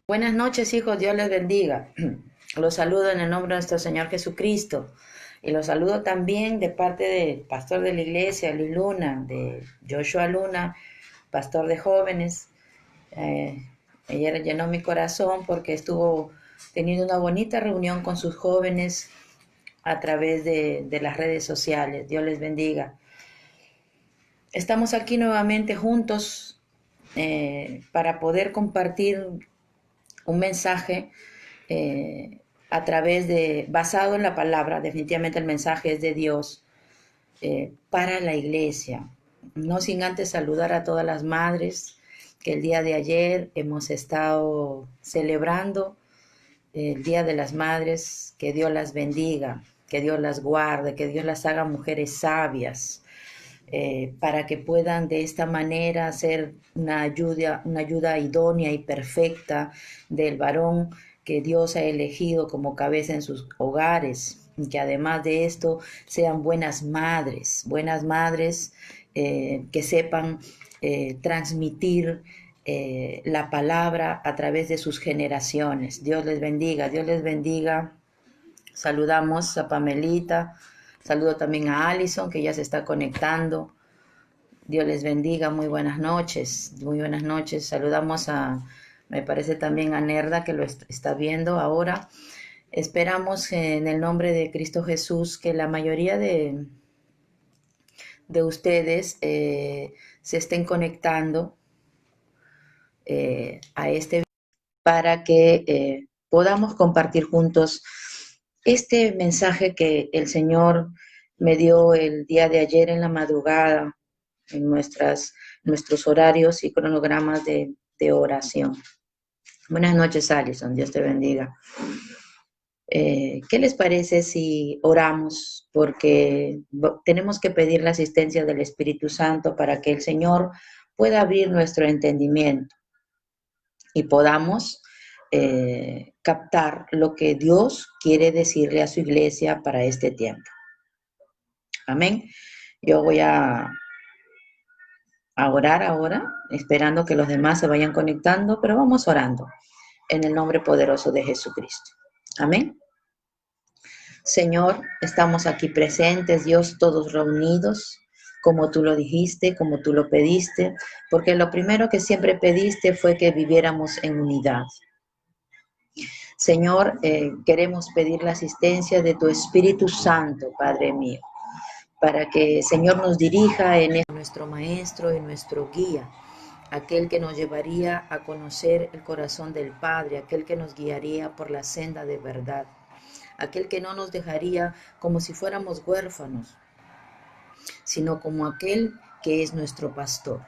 Buenas noches, hijos, Dios les bendiga. Los saludo en el nombre de nuestro Señor Jesucristo. Y los saludo también de parte del pastor de la iglesia, Luis Luna, de Joshua Luna, pastor de jóvenes. Eh, Ayer llenó mi corazón porque estuvo teniendo una bonita reunión con sus jóvenes a través de las redes sociales. Dios les bendiga. Estamos aquí nuevamente juntos para poder compartir un mensaje a través basado en la palabra. Definitivamente el mensaje es de Dios para la iglesia. No sin antes saludar a todas las madres que el día de ayer hemos estado celebrando el Día de las Madres. Que Dios las bendiga, que Dios las guarde, que Dios las haga mujeres sabias, para que puedan de esta manera ser una ayuda idónea y perfecta del varón que Dios ha elegido como cabeza en sus hogares, y que además de esto sean buenas madres que sepan transmitir la palabra a través de sus generaciones. Dios les bendiga, Dios les bendiga. Saludamos a Pamelita, saludo también a Alison, que ya se está conectando. Dios les bendiga, muy buenas noches, muy buenas noches. Saludamos me parece también a Nerda, que lo está viendo ahora. Esperamos en el nombre de Cristo Jesús que la mayoría de ustedes se estén conectando a este para que podamos compartir juntos este mensaje que el Señor me dio el día de ayer en la madrugada en nuestros horarios y cronogramas de oración. Buenas noches, Alison. Dios te bendiga. ¿Qué les parece si oramos? Porque tenemos que pedir la asistencia del Espíritu Santo para que el Señor pueda abrir nuestro entendimiento y podamos captar lo que Dios quiere decirle a su iglesia para este tiempo. Amén. Yo voy a orar ahora, esperando que los demás se vayan conectando, pero vamos orando en el nombre poderoso de Jesucristo. Amén. Señor, estamos aquí presentes, Dios, todos reunidos, como tú lo dijiste, como tú lo pediste, porque lo primero que siempre pediste fue que viviéramos en unidad. Señor, queremos pedir la asistencia de tu Espíritu Santo, Padre mío, para que, Señor, nos dirija en nuestro Maestro y nuestro guía, aquel que nos llevaría a conocer el corazón del Padre, aquel que nos guiaría por la senda de verdad, aquel que no nos dejaría como si fuéramos huérfanos, sino como aquel que es nuestro pastor.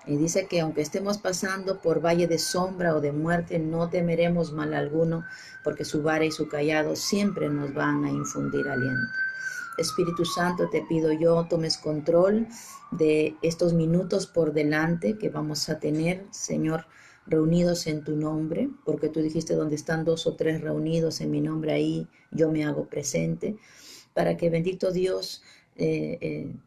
Y dice que aunque estemos pasando por valle de sombra o de muerte, no temeremos mal alguno, porque su vara y su callado siempre nos van a infundir aliento. Espíritu Santo, te pido yo tomes control de estos minutos por delante que vamos a tener, Señor, reunidos en tu nombre, porque tú dijiste donde están 2 o 3 reunidos en mi nombre, ahí yo me hago presente, para que, bendito Dios,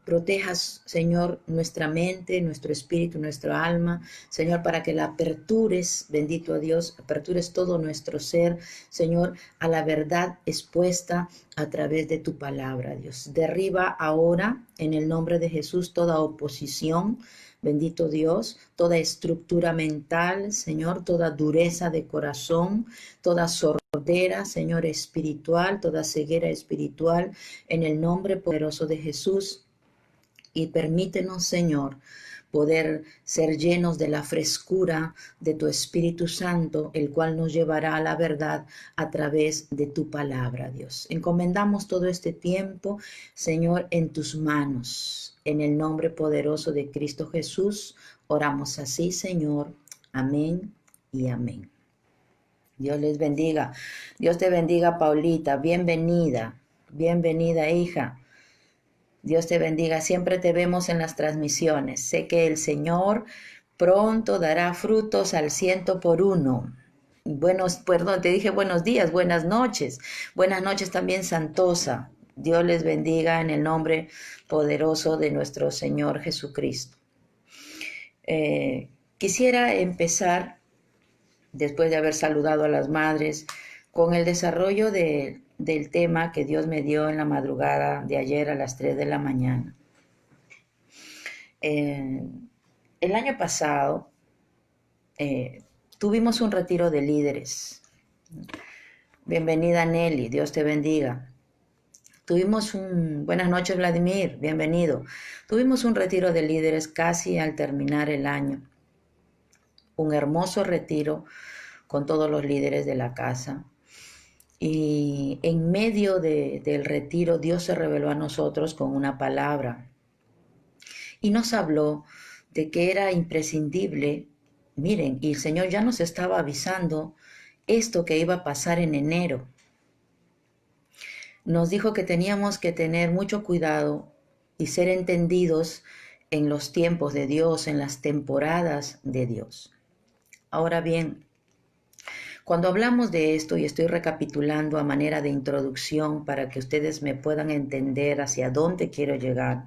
protejas, Señor, nuestra mente, nuestro espíritu, nuestra alma, Señor, para que la apertures, bendito Dios, apertures todo nuestro ser, Señor, a la verdad expuesta a través de tu palabra, Dios. Derriba ahora, en el nombre de Jesús, toda oposición, bendito Dios, toda estructura mental, Señor, toda dureza de corazón, toda sordera, Señor, espiritual, toda ceguera espiritual, en el nombre poderoso de Jesús. Y permítenos, Señor, poder ser llenos de la frescura de tu Espíritu Santo, el cual nos llevará a la verdad a través de tu palabra, Dios. Encomendamos todo este tiempo, Señor, en tus manos. En el nombre poderoso de Cristo Jesús, oramos así, Señor. Amén y amén. Dios les bendiga. Dios te bendiga, Paulita. Bienvenida. Bienvenida, hija. Dios te bendiga. Siempre te vemos en las transmisiones. Sé que el Señor pronto dará frutos al 100 por 1. Perdón, te dije buenos días, buenas noches. Buenas noches también, Santosa. Dios les bendiga en el nombre poderoso de nuestro Señor Jesucristo. Quisiera empezar después de haber saludado a las madres, con el desarrollo del tema que Dios me dio en la madrugada de ayer a las 3 de la mañana. El año pasado tuvimos un retiro de líderes. Bienvenida Nelly, Dios te bendiga. Buenas noches Vladimir, bienvenido. Tuvimos un retiro de líderes casi al terminar el año. Un hermoso retiro con todos los líderes de la casa. Y en medio del retiro Dios se reveló a nosotros con una palabra. Y nos habló de que era imprescindible, miren, y el Señor ya nos estaba avisando esto que iba a pasar en enero. Nos dijo que teníamos que tener mucho cuidado y ser entendidos en los tiempos de Dios, en las temporadas de Dios. Ahora bien, cuando hablamos de esto, y estoy recapitulando a manera de introducción para que ustedes me puedan entender hacia dónde quiero llegar,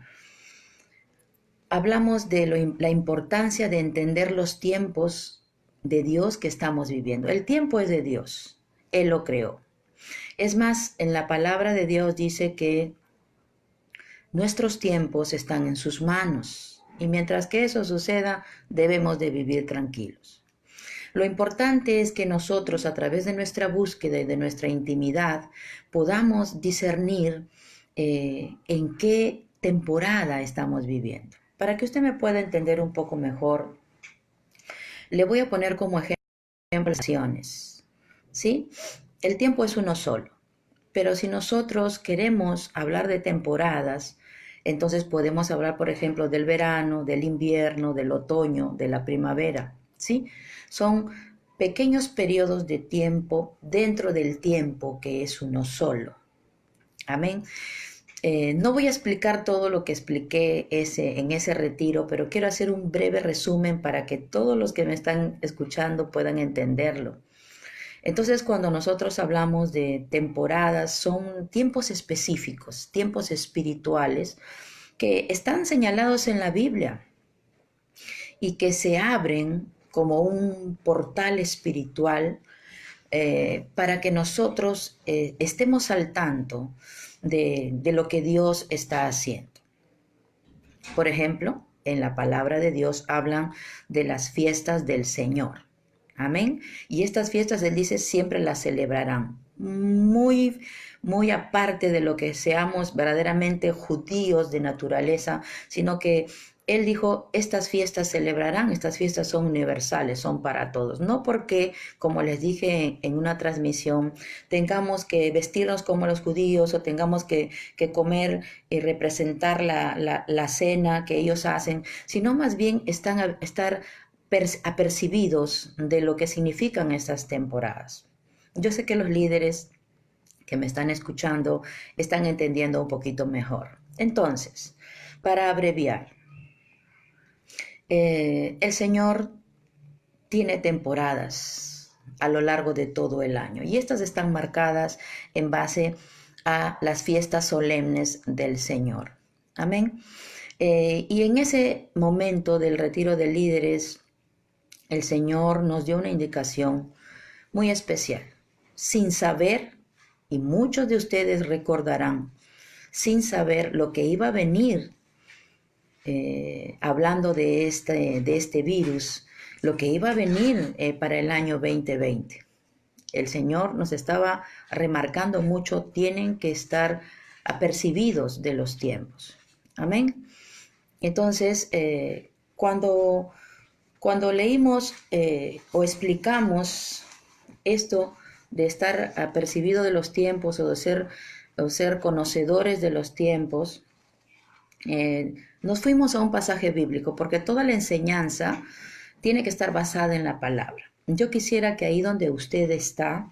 hablamos de la importancia de entender los tiempos de Dios que estamos viviendo. El tiempo es de Dios, Él lo creó. Es más, en la palabra de Dios dice que nuestros tiempos están en sus manos y mientras que eso suceda, debemos de vivir tranquilos. Lo importante es que nosotros, a través de nuestra búsqueda y de nuestra intimidad, podamos discernir en qué temporada estamos viviendo. Para que usted me pueda entender un poco mejor, le voy a poner como ejemplo las estaciones, ¿sí? El tiempo es uno solo, pero si nosotros queremos hablar de temporadas, entonces podemos hablar, por ejemplo, del verano, del invierno, del otoño, de la primavera, ¿sí? Son pequeños periodos de tiempo dentro del tiempo que es uno solo. Amén. No voy a explicar todo lo que expliqué en ese retiro, pero quiero hacer un breve resumen para que todos los que me están escuchando puedan entenderlo. Entonces, cuando nosotros hablamos de temporadas, son tiempos específicos, tiempos espirituales que están señalados en la Biblia y que se abren como un portal espiritual para que nosotros estemos al tanto de lo que Dios está haciendo. Por ejemplo, en la palabra de Dios hablan de las fiestas del Señor. Amén. Y estas fiestas, Él dice, siempre las celebrarán. Muy aparte de lo que seamos verdaderamente judíos de naturaleza, sino que Él dijo, estas fiestas celebrarán, estas fiestas son universales, son para todos. No porque, como les dije en una transmisión, tengamos que vestirnos como los judíos o tengamos que comer y representar la cena que ellos hacen, sino más bien estar apercibidos de lo que significan estas temporadas. Yo sé que los líderes que me están escuchando están entendiendo un poquito mejor. Entonces, para abreviar, el Señor tiene temporadas a lo largo de todo el año y estas están marcadas en base a las fiestas solemnes del Señor. Amén. Y en ese momento del retiro de líderes, el Señor nos dio una indicación muy especial, sin saber, y muchos de ustedes recordarán, sin saber lo que iba a venir, hablando de este virus, lo que iba a venir para el año 2020. El Señor nos estaba remarcando mucho, tienen que estar apercibidos de los tiempos. Amén. Entonces, cuando leímos o explicamos esto de estar apercibido de los tiempos o ser conocedores de los tiempos, nos fuimos a un pasaje bíblico porque toda la enseñanza tiene que estar basada en la palabra. Yo quisiera que ahí donde usted está,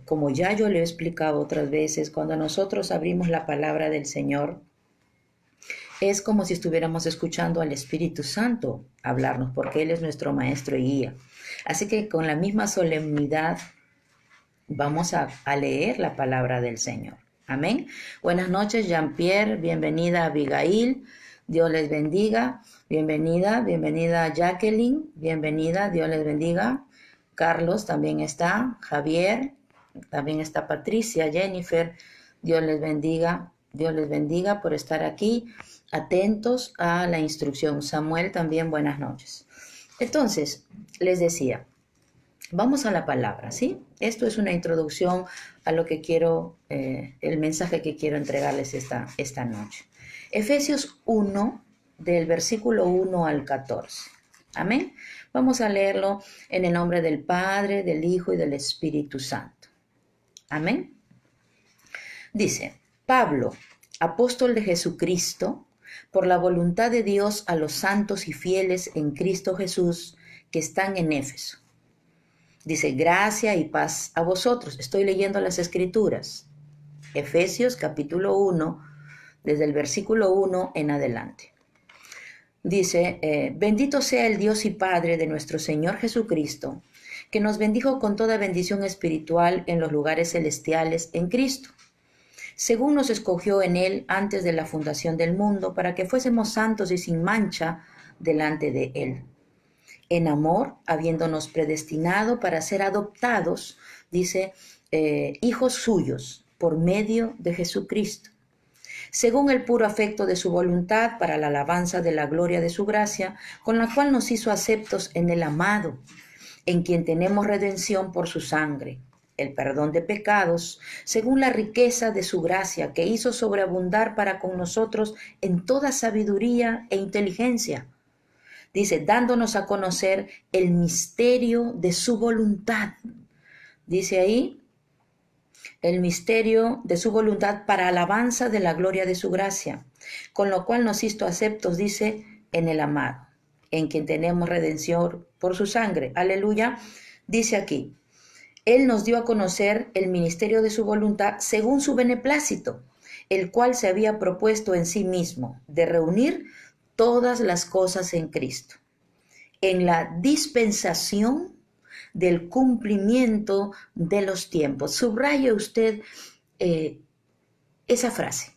como ya yo le he explicado otras veces, cuando nosotros abrimos la palabra del Señor, es como si estuviéramos escuchando al Espíritu Santo hablarnos, porque Él es nuestro maestro y guía. Así que con la misma solemnidad vamos a leer la palabra del Señor. Amén. Buenas noches, Jean-Pierre. Bienvenida, Abigail. Dios les bendiga. Bienvenida Jacqueline. Bienvenida, Dios les bendiga. Carlos también está, Javier, también está Patricia, Jennifer. Dios les bendiga por estar aquí, atentos a la instrucción. Samuel también, buenas noches. Entonces, les decía, vamos a la palabra, ¿sí? Esto es una introducción a lo que quiero, el mensaje que quiero entregarles esta noche. Efesios 1, del versículo 1 al 14. Amén. Vamos a leerlo en el nombre del Padre, del Hijo y del Espíritu Santo. Amén. Dice, Pablo, apóstol de Jesucristo, por la voluntad de Dios a los santos y fieles en Cristo Jesús que están en Éfeso. Dice, gracia y paz a vosotros. Estoy leyendo las Escrituras. Efesios capítulo 1, desde el versículo 1 en adelante. Dice, bendito sea el Dios y Padre de nuestro Señor Jesucristo, que nos bendijo con toda bendición espiritual en los lugares celestiales en Cristo, según nos escogió en Él antes de la fundación del mundo, para que fuésemos santos y sin mancha delante de Él. En amor, habiéndonos predestinado para ser adoptados, dice, hijos suyos, por medio de Jesucristo, según el puro afecto de su voluntad, para la alabanza de la gloria de su gracia, con la cual nos hizo aceptos en el amado, en quien tenemos redención por su sangre, el perdón de pecados, según la riqueza de su gracia, que hizo sobreabundar para con nosotros en toda sabiduría e inteligencia. Dice, dándonos a conocer el misterio de su voluntad. Dice ahí, el misterio de su voluntad para alabanza de la gloria de su gracia, con lo cual nos hizo aceptos, dice, en el amado, en quien tenemos redención por su sangre. Aleluya. Dice aquí, Él nos dio a conocer el ministerio de su voluntad según su beneplácito, el cual se había propuesto en sí mismo, de reunir todas las cosas en Cristo, en la dispensación del cumplimiento de los tiempos. Subraye usted esa frase,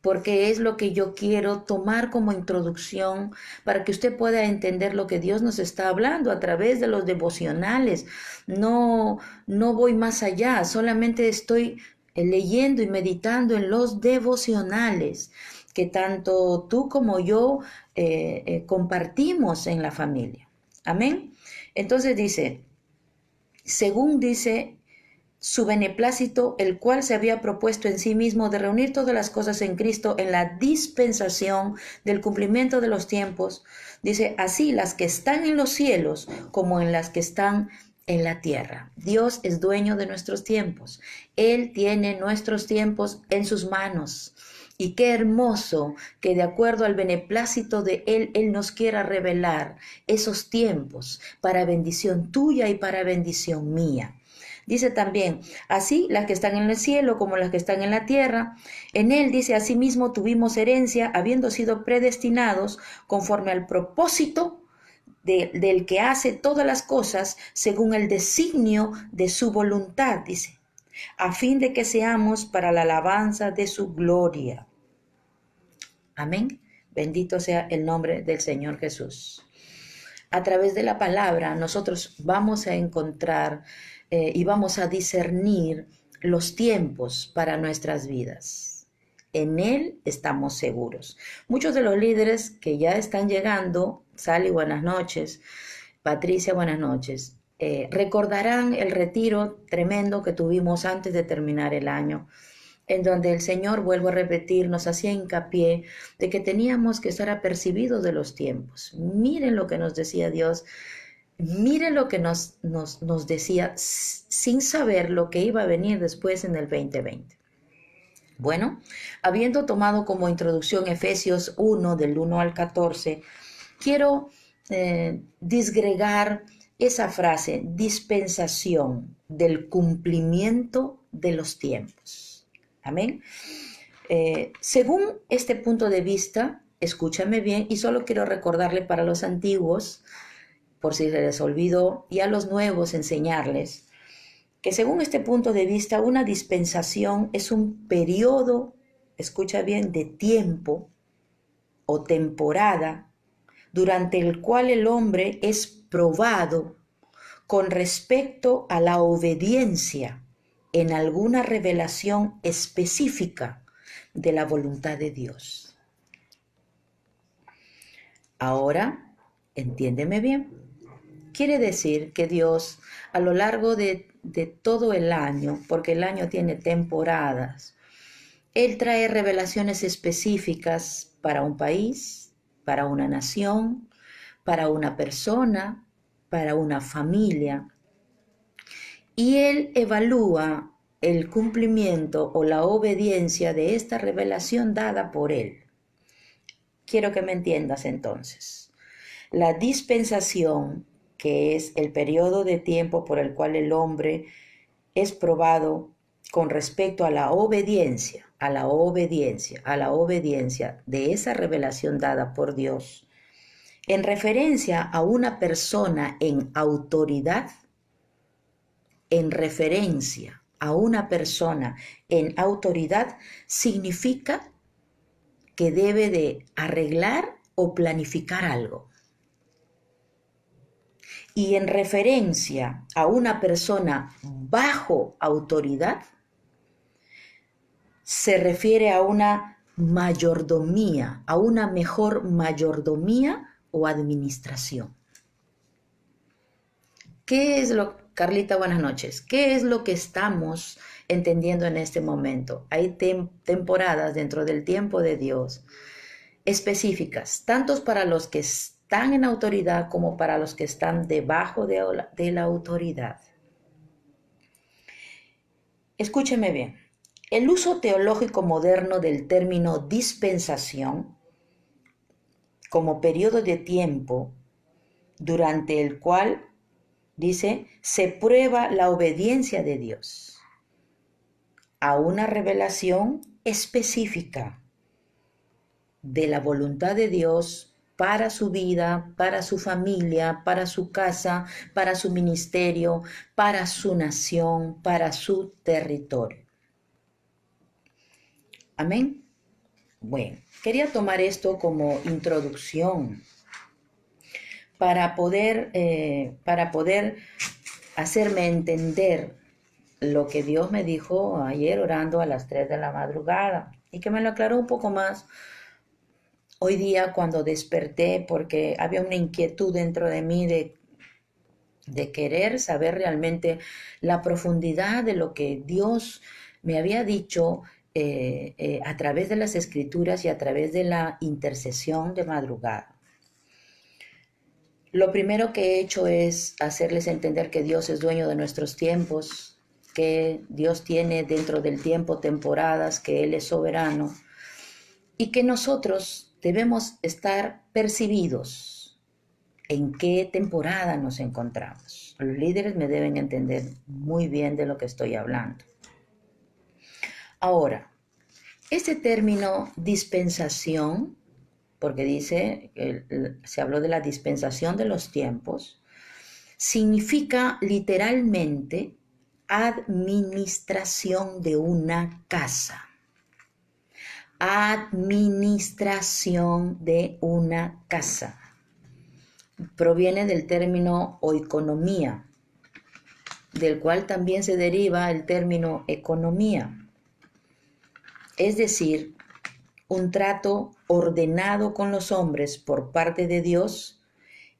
porque es lo que yo quiero tomar como introducción para que usted pueda entender lo que Dios nos está hablando a través de los devocionales. No voy más allá, solamente estoy leyendo y meditando en los devocionales que tanto tú como yo compartimos en la familia. Amén. Entonces dice, según dice su beneplácito, el cual se había propuesto en sí mismo de reunir todas las cosas en Cristo en la dispensación del cumplimiento de los tiempos, dice, así las que están en los cielos como en las que están en la tierra. Dios es dueño de nuestros tiempos. Él tiene nuestros tiempos en sus manos. Y qué hermoso que de acuerdo al beneplácito de Él nos quiera revelar esos tiempos para bendición tuya y para bendición mía. Dice también, así las que están en el cielo como las que están en la tierra, en Él dice, asimismo tuvimos herencia, habiendo sido predestinados conforme al propósito del que hace todas las cosas según el designio de su voluntad, dice, a fin de que seamos para la alabanza de su gloria. Amén. Bendito sea el nombre del Señor Jesús. A través de la palabra nosotros vamos a encontrar y vamos a discernir los tiempos para nuestras vidas. En Él estamos seguros. Muchos de los líderes que ya están llegando, Sally, buenas noches, Patricia, buenas noches, recordarán el retiro tremendo que tuvimos antes de terminar el año, en donde el Señor, vuelvo a repetir, nos hacía hincapié de que teníamos que estar apercibidos de los tiempos. Miren lo que nos decía Dios, miren lo que nos decía sin saber lo que iba a venir después en el 2020. Bueno, habiendo tomado como introducción Efesios 1, del 1 al 14, quiero disgregar esa frase, dispensación del cumplimiento de los tiempos. Amén. Según este punto de vista, escúchame bien, y solo quiero recordarle para los antiguos, por si se les olvidó, y a los nuevos enseñarles, que según este punto de vista, una dispensación es un periodo, escucha bien, de tiempo o temporada, durante el cual el hombre es probado con respecto a la obediencia en alguna revelación específica de la voluntad de Dios. Ahora, entiéndeme bien. Quiere decir que Dios, a lo largo de todo el año, porque el año tiene temporadas, Él trae revelaciones específicas para un país, para una nación, para una persona, para una familia. Y Él evalúa el cumplimiento o la obediencia de esta revelación dada por Él. Quiero que me entiendas entonces. La dispensación, que es el periodo de tiempo por el cual el hombre es probado con respecto a la obediencia, de esa revelación dada por Dios, en referencia a una persona en autoridad, significa que debe de arreglar o planificar algo. Y en referencia a una persona bajo autoridad, se refiere a una mayordomía, a una mejor mayordomía o administración. Carlita, buenas noches. ¿Qué es lo que estamos entendiendo en este momento? Hay temporadas dentro del tiempo de Dios específicas, tanto para los que están en autoridad como para los que están debajo de la autoridad. Escúcheme bien. El uso teológico moderno del término dispensación como periodo de tiempo durante el cual, dice, se prueba la obediencia de Dios a una revelación específica de la voluntad de Dios para su vida, para su familia, para su casa, para su ministerio, para su nación, para su territorio. Amén. Bueno, quería tomar esto como introducción para poder hacerme entender lo que Dios me dijo ayer orando a las 3 de la madrugada y que me lo aclaró un poco más hoy día cuando desperté, porque había una inquietud dentro de mí de querer saber realmente la profundidad de lo que Dios me había dicho a través de las escrituras y a través de la intercesión de madrugada. Lo primero que he hecho es hacerles entender que Dios es dueño de nuestros tiempos, que Dios tiene dentro del tiempo temporadas, que Él es soberano y que nosotros debemos estar percibidos en qué temporada nos encontramos. Los líderes me deben entender muy bien de lo que estoy hablando. Ahora, este término dispensación, porque se habló de la dispensación de los tiempos, significa literalmente administración de una casa. Administración de una casa. Proviene del término oikonomía, del cual también se deriva el término economía. Es decir, un trato ordenado con los hombres por parte de Dios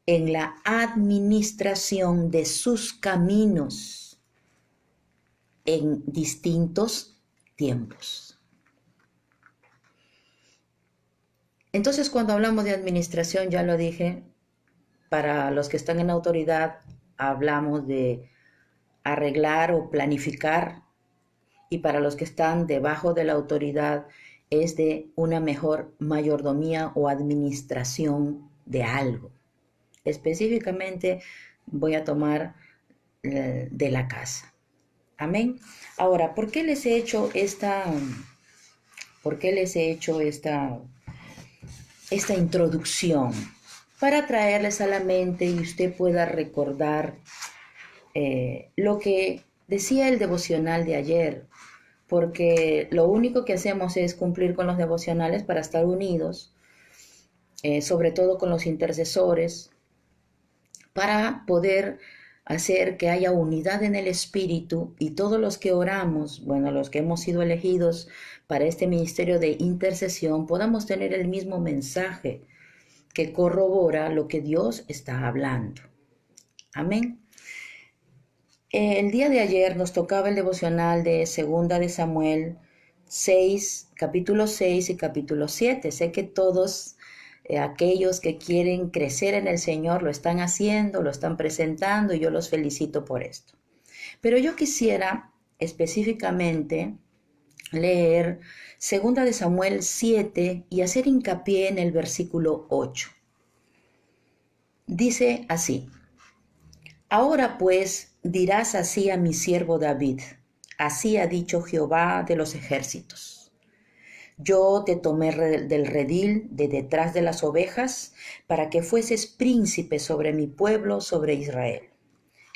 en la administración de sus caminos en distintos tiempos. Entonces, cuando hablamos de administración, ya lo dije, para los que están en autoridad, hablamos de arreglar o planificar, y para los que están debajo de la autoridad, es de una mejor mayordomía o administración de algo. Específicamente voy a tomar de la casa. Amén. Ahora, ¿por qué les he hecho esta introducción? Para traerles a la mente y usted pueda recordar lo que decía el devocional de ayer, porque lo único que hacemos es cumplir con los devocionales para estar unidos, sobre todo con los intercesores, para poder hacer que haya unidad en el espíritu y todos los que oramos, bueno, los que hemos sido elegidos para este ministerio de intercesión, podamos tener el mismo mensaje que corrobora lo que Dios está hablando. Amén. El día de ayer nos tocaba el devocional de Segunda de Samuel 6, capítulo 6 y capítulo 7. Sé que todos aquellos que quieren crecer en el Señor lo están haciendo, lo están presentando y yo los felicito por esto. Pero yo quisiera específicamente leer Segunda de Samuel 7 y hacer hincapié en el versículo 8. Dice así: Ahora pues dirás así a mi siervo David: así ha dicho Jehová de los ejércitos. Yo te tomé del redil de detrás de las ovejas para que fueses príncipe sobre mi pueblo, sobre Israel.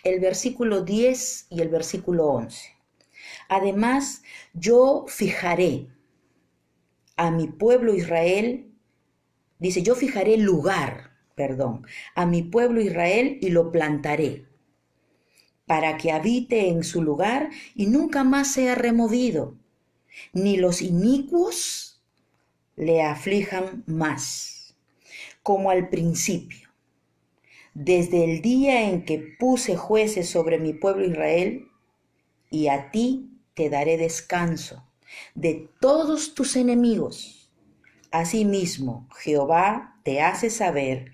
El versículo 10 y el versículo 11. Además, yo fijaré a mi pueblo Israel, dice, yo fijaré a mi pueblo Israel y lo plantaré, para que habite en su lugar y nunca más sea removido, ni los inicuos le aflijan más, como al principio, desde el día en que puse jueces sobre mi pueblo Israel, y a ti te daré descanso de todos tus enemigos. Asimismo, Jehová te hace saber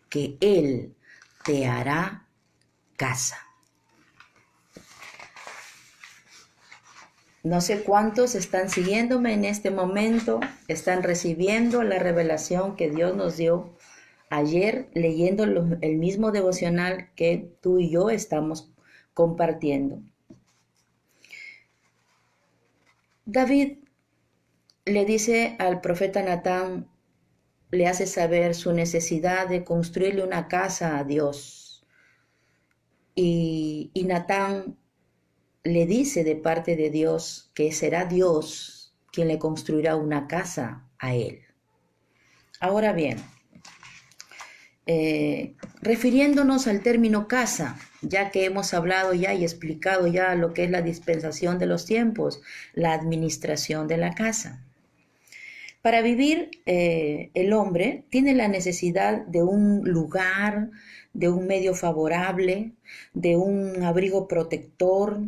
que Él te hará casa. No sé cuántos están siguiéndome en este momento, están recibiendo la revelación que Dios nos dio ayer leyendo el mismo devocional que tú y yo estamos compartiendo. David le dice al profeta Natán, le hace saber su necesidad de construirle una casa a Dios. Y Natán le dice de parte de Dios que será Dios quien le construirá una casa a él. Ahora bien, refiriéndonos al término casa, ya que hemos hablado ya y explicado ya lo que es la dispensación de los tiempos, la administración de la casa. Para vivir, el hombre tiene la necesidad de un lugar, de un medio favorable, de un abrigo protector,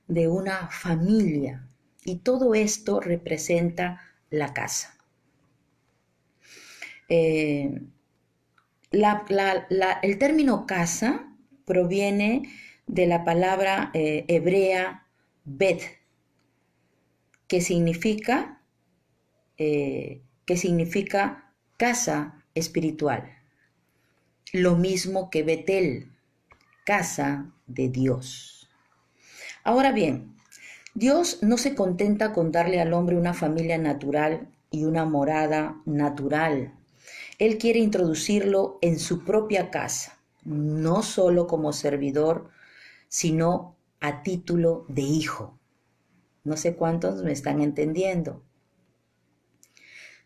de una familia. Y todo esto representa la casa. El término casa proviene de la palabra hebrea bet, que significa casa espiritual. Lo mismo que Betel, casa de Dios. Ahora bien, Dios no se contenta con darle al hombre una familia natural y una morada natural. Él quiere introducirlo en su propia casa, no solo como servidor, sino a título de hijo. No sé cuántos me están entendiendo.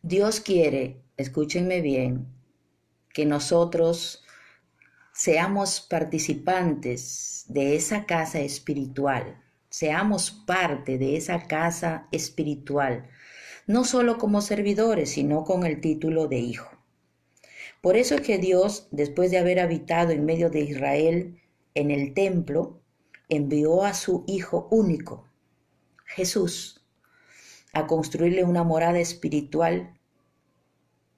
Dios quiere, escúchenme bien, que nosotros seamos participantes de esa casa espiritual, seamos parte de esa casa espiritual, no solo como servidores, sino con el título de hijo. Por eso es que Dios, después de haber habitado en medio de Israel en el templo, envió a su Hijo único, Jesús, a construirle una morada espiritual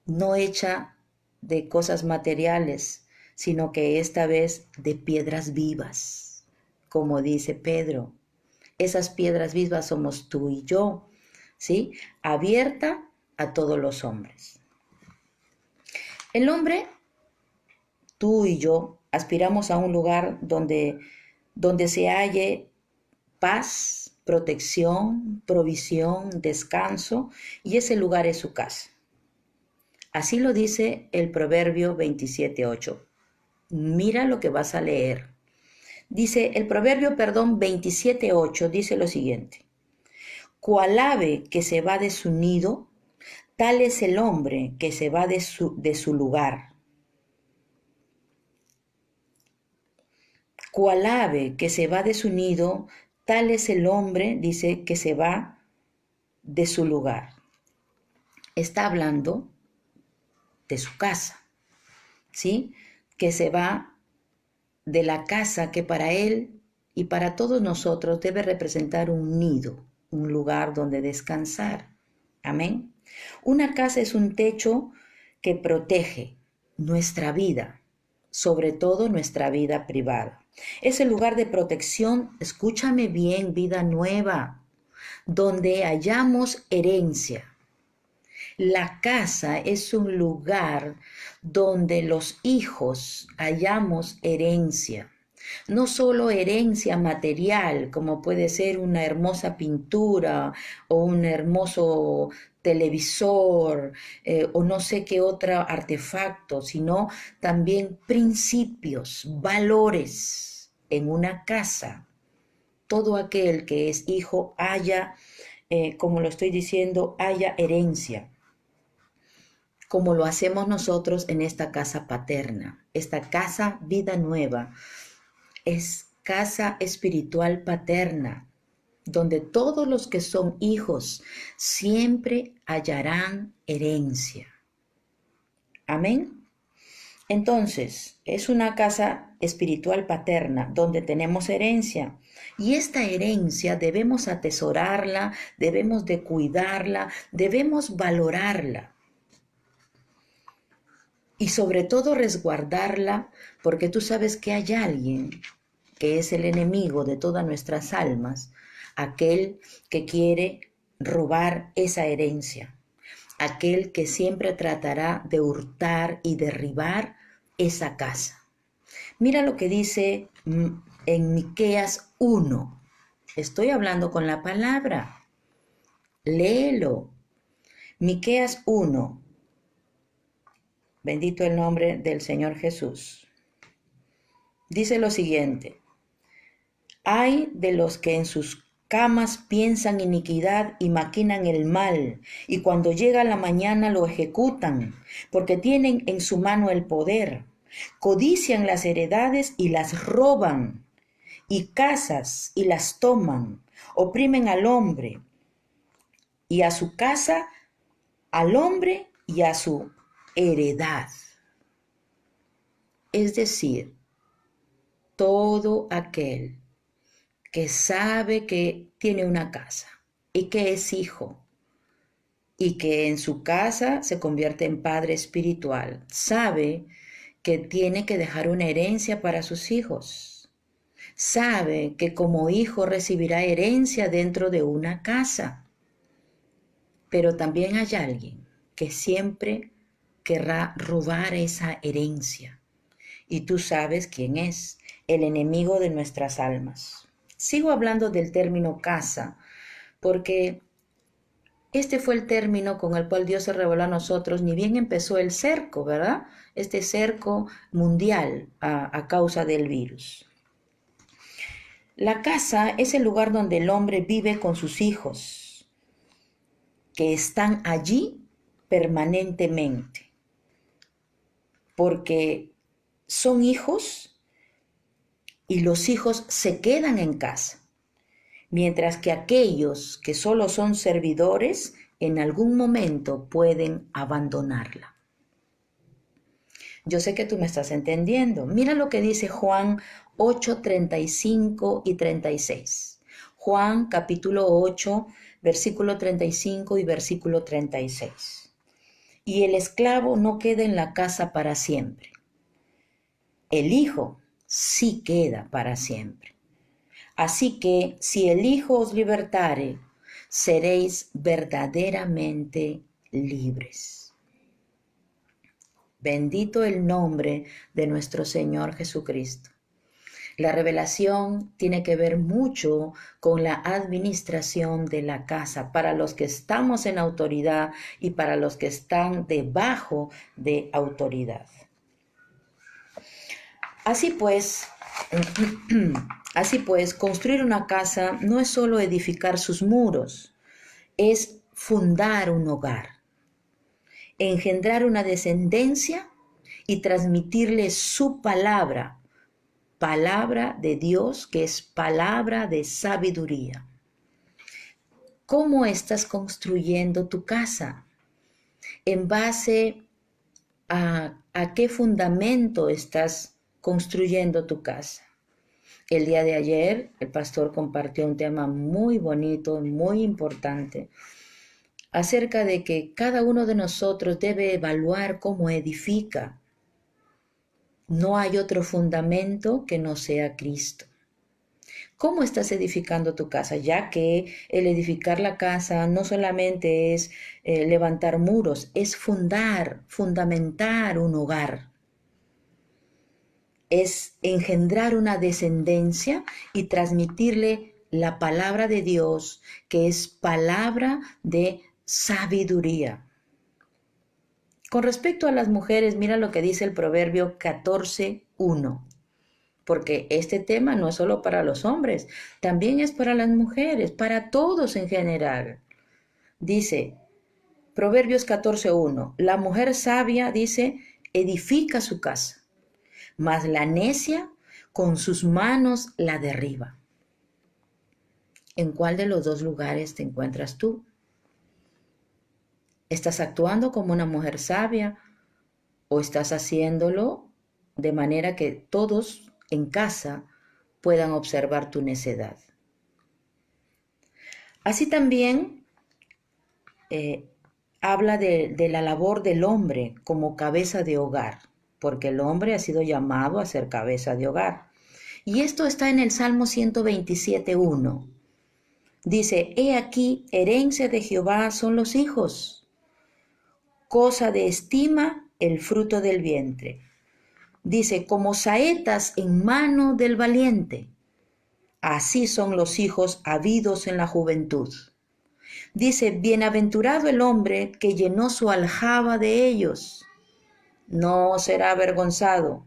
no hecha de cosas materiales, sino que esta vez de piedras vivas, como dice Pedro. Esas piedras vivas somos tú y yo, ¿sí? Abierta a todos los hombres. El hombre, tú y yo, aspiramos a un lugar donde se halle paz, protección, provisión, descanso, y ese lugar es su casa. Así lo dice el Proverbio 27:8. Mira lo que vas a leer. Dice el Proverbio, 27:8, dice lo siguiente: Cual ave que se va de su nido, tal es el hombre que se va de su lugar. Cual ave que se va de su nido, tal es el hombre, dice, que se va de su lugar. Está hablando de su casa, ¿sí? Que se va de la casa que para él y para todos nosotros debe representar un nido, un lugar donde descansar. Amén. Una casa es un techo que protege nuestra vida, sobre todo nuestra vida privada. Es el lugar de protección, escúchame bien, vida nueva, donde hallamos herencia. La casa es un lugar donde los hijos hallamos herencia. No solo herencia material, como puede ser una hermosa pintura o un hermoso televisor o no sé qué otro artefacto, sino también principios, valores en una casa. Todo aquel que es hijo haya, como lo estoy diciendo, haya herencia, como lo hacemos nosotros en esta casa paterna, esta casa vida nueva. Es casa espiritual paterna, donde todos los que son hijos siempre hallarán herencia. Amén. Entonces, es una casa espiritual paterna donde tenemos herencia. Y esta herencia debemos atesorarla, debemos de cuidarla, debemos valorarla. Y sobre todo resguardarla, porque tú sabes que hay alguien que es el enemigo de todas nuestras almas, aquel que quiere robar esa herencia, aquel que siempre tratará de hurtar y derribar esa casa. Mira lo que dice en Miqueas 1. Estoy hablando con la palabra. Léelo. Miqueas 1. Bendito el nombre del Señor Jesús. Dice lo siguiente: ay de los que en sus camas piensan iniquidad y maquinan el mal, y cuando llega la mañana lo ejecutan, porque tienen en su mano el poder. Codician las heredades y las roban, y casas y las toman, oprimen al hombre, y a su casa, al hombre y a su heredad. Es decir, todo aquel que sabe que tiene una casa y que es hijo y que en su casa se convierte en padre espiritual, sabe que tiene que dejar una herencia para sus hijos. Sabe que como hijo recibirá herencia dentro de una casa. Pero también hay alguien que siempre querrá robar esa herencia. Y tú sabes quién es, el enemigo de nuestras almas. Sigo hablando del término casa, porque este fue el término con el cual Dios se reveló a nosotros, ni bien empezó el cerco, ¿verdad? Este cerco mundial a causa del virus. La casa es el lugar donde el hombre vive con sus hijos, que están allí permanentemente, porque son hijos y los hijos se quedan en casa. Mientras que aquellos que solo son servidores en algún momento pueden abandonarla. Yo sé que tú me estás entendiendo. Mira lo que dice Juan 8, 35 y 36. Juan capítulo 8, versículo 35 y versículo 36. Y el esclavo no queda en la casa para siempre. El hijo sí queda para siempre. Así que si el Hijo os libertare, seréis verdaderamente libres. Bendito el nombre de nuestro Señor Jesucristo. La revelación tiene que ver mucho con la administración de la casa para los que estamos en autoridad y para los que están debajo de autoridad. Así pues, construir una casa no es solo edificar sus muros, es fundar un hogar, engendrar una descendencia y transmitirle su palabra palabra de Dios, que es palabra de sabiduría. ¿Cómo estás construyendo tu casa? ¿En base a qué fundamento estás construyendo tu casa? El día de ayer el pastor compartió un tema muy bonito, muy importante, acerca de que cada uno de nosotros debe evaluar cómo edifica. No hay otro fundamento que no sea Cristo. ¿Cómo estás edificando tu casa? Ya que el edificar la casa no solamente es levantar muros, es fundamentar un hogar. Es engendrar una descendencia y transmitirle la palabra de Dios, que es palabra de sabiduría. Con respecto a las mujeres, mira lo que dice el Proverbio 14:1. Porque este tema no es solo para los hombres, también es para las mujeres, para todos en general. Dice, Proverbios 14:1, la mujer sabia, dice, edifica su casa, mas la necia con sus manos la derriba. ¿En cuál de los dos lugares te encuentras tú? ¿Estás actuando como una mujer sabia o estás haciéndolo de manera que todos en casa puedan observar tu necedad? Así también habla de la labor del hombre como cabeza de hogar, porque el hombre ha sido llamado a ser cabeza de hogar. Y esto está en el Salmo 127:1. Dice, he aquí, herencia de Jehová son los hijos, cosa de estima el fruto del vientre. Dice, como saetas en mano del valiente, así son los hijos habidos en la juventud. Dice, bienaventurado el hombre que llenó su aljaba de ellos. No será avergonzado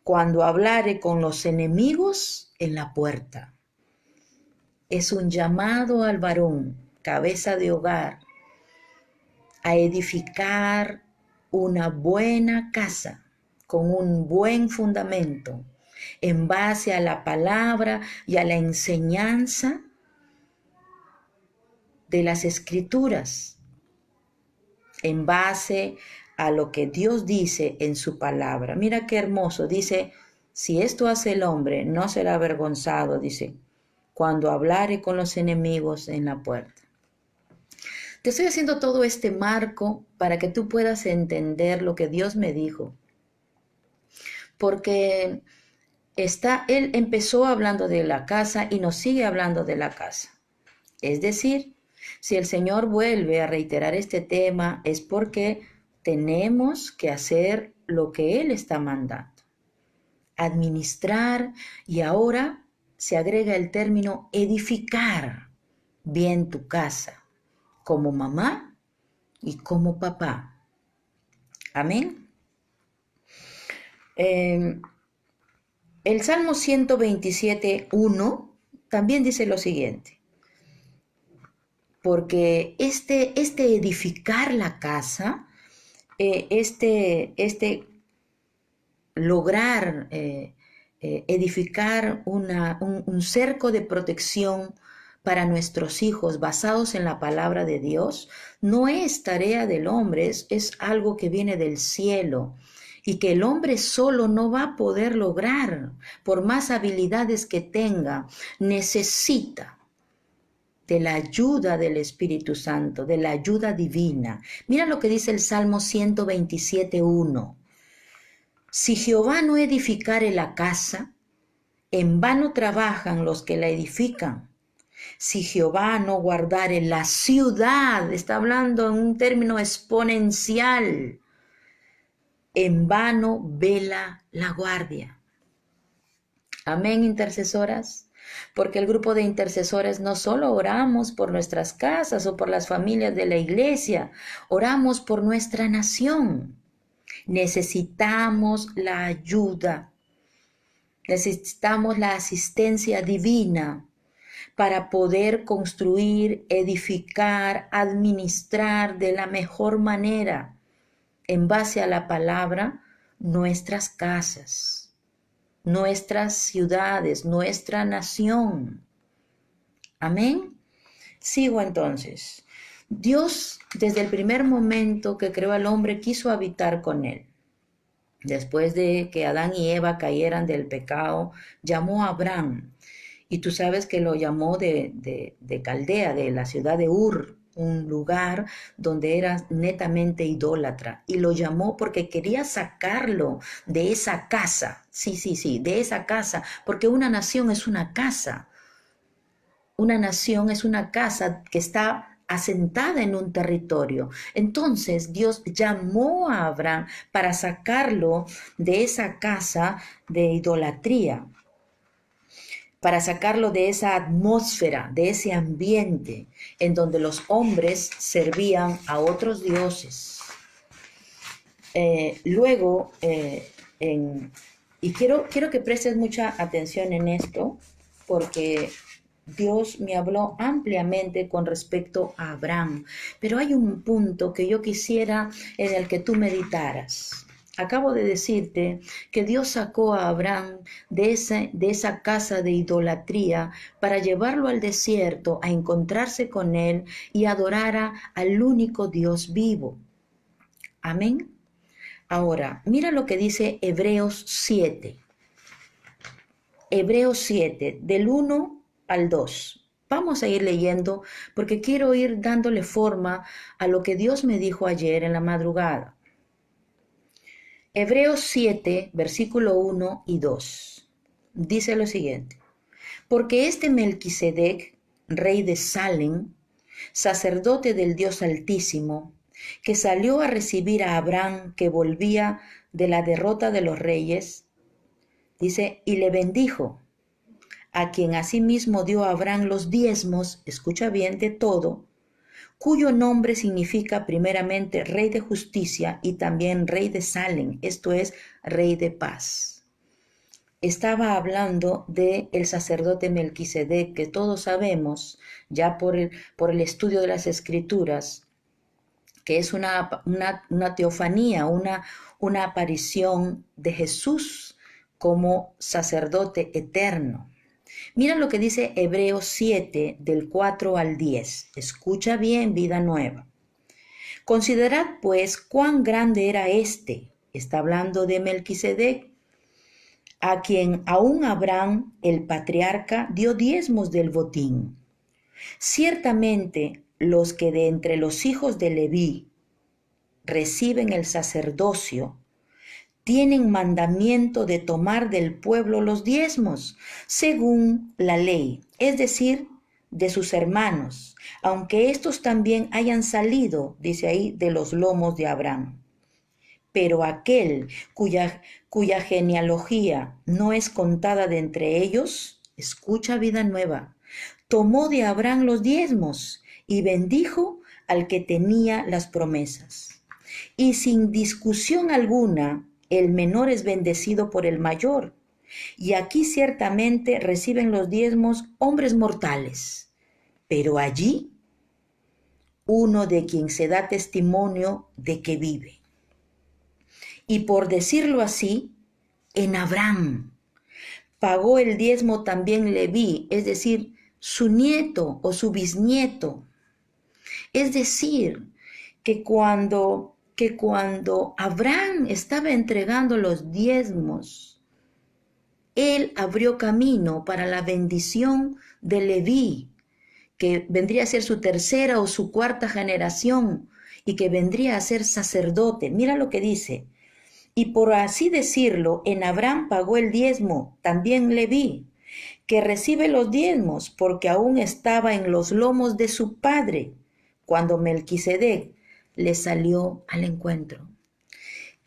cuando hablare con los enemigos en la puerta. Es un llamado al varón, cabeza de hogar, a edificar una buena casa con un buen fundamento en base a la palabra y a la enseñanza de las Escrituras, en base a lo que Dios dice en su palabra. Mira qué hermoso, dice, si esto hace el hombre, no será avergonzado, dice, cuando hablare con los enemigos en la puerta. Te estoy haciendo todo este marco para que tú puedas entender lo que Dios me dijo. Porque él empezó hablando de la casa y nos sigue hablando de la casa. Es decir, si el Señor vuelve a reiterar este tema es porque tenemos que hacer lo que Él está mandando. Administrar, y ahora se agrega el término edificar bien tu casa, como mamá y como papá. Amén. El Salmo 127:1 también dice lo siguiente. Porque este edificar la casa, lograr edificar un cerco de protección para nuestros hijos basados en la palabra de Dios, no es tarea del hombre, es algo que viene del cielo y que el hombre solo no va a poder lograr, por más habilidades que tenga, necesita de la ayuda del Espíritu Santo, de la ayuda divina. Mira lo que dice el Salmo 127:1. Si Jehová no edificare la casa, en vano trabajan los que la edifican. Si Jehová no guardare la ciudad, está hablando en un término exponencial, en vano vela la guardia. Amén, intercesoras. Porque el grupo de intercesores no solo oramos por nuestras casas o por las familias de la iglesia, oramos por nuestra nación. Necesitamos la ayuda, necesitamos la asistencia divina para poder construir, edificar, administrar de la mejor manera, en base a la palabra, nuestras casas. nuestras ciudades, nuestra nación. Amén. Sigo entonces. Dios, desde el primer momento que creó al hombre, quiso habitar con él. Después de que Adán y Eva cayeran del pecado, llamó a Abraham. Y tú sabes que lo llamó de Caldea, de la ciudad de Ur, un lugar donde era netamente idólatra. Y lo llamó porque quería sacarlo de esa casa. Sí, de esa casa. Porque una nación es una casa. Una nación es una casa que está asentada en un territorio. Entonces Dios llamó a Abraham para sacarlo de esa casa de idolatría, para sacarlo de esa atmósfera, de ese ambiente en donde los hombres servían a otros dioses. Luego, y quiero que prestes mucha atención en esto, porque Dios me habló ampliamente con respecto a Abraham, pero hay un punto que yo quisiera en el que tú meditaras. Acabo de decirte que Dios sacó a Abraham de esa casa de idolatría para llevarlo al desierto a encontrarse con él y adorar al único Dios vivo. Amén. Ahora, mira lo que dice Hebreos 7. Hebreos 7, del 1 al 2. Vamos a ir leyendo porque quiero ir dándole forma a lo que Dios me dijo ayer en la madrugada. Hebreos 7, versículo 1 y 2. Dice lo siguiente. Porque este Melquisedec, rey de Salem, sacerdote del Dios Altísimo, que salió a recibir a Abraham que volvía de la derrota de los reyes, dice, y le bendijo, a quien asimismo dio a Abraham los diezmos, escucha bien, de todo, cuyo nombre significa primeramente rey de justicia y también rey de Salem, esto es, rey de paz. Estaba hablando de el sacerdote Melquisedec, que todos sabemos, ya por el estudio de las Escrituras, que es una teofanía, una aparición de Jesús como sacerdote eterno. Mira lo que dice Hebreos 7, del 4 al 10. Escucha bien, vida nueva. Considerad, pues, cuán grande era este. Está hablando de Melquisedec, a quien aún Abraham, el patriarca, dio diezmos del botín. Ciertamente, los que de entre los hijos de Leví reciben el sacerdocio, tienen mandamiento de tomar del pueblo los diezmos, según la ley, es decir, de sus hermanos, aunque estos también hayan salido, dice ahí, de los lomos de Abraham. Pero aquel cuya genealogía no es contada de entre ellos, escucha, vida nueva, tomó de Abraham los diezmos y bendijo al que tenía las promesas. Y sin discusión alguna, el menor es bendecido por el mayor. Y aquí ciertamente reciben los diezmos hombres mortales, pero allí uno de quien se da testimonio de que vive. Y por decirlo así, en Abraham pagó el diezmo también Leví, es decir, su nieto o su bisnieto. Es decir, que cuando Abraham estaba entregando los diezmos, él abrió camino para la bendición de Leví, que vendría a ser su tercera o su cuarta generación y que vendría a ser sacerdote. Mira lo que dice. Y por así decirlo, en Abraham pagó el diezmo, también Leví, que recibe los diezmos porque aún estaba en los lomos de su padre, cuando Melquisedec le salió al encuentro.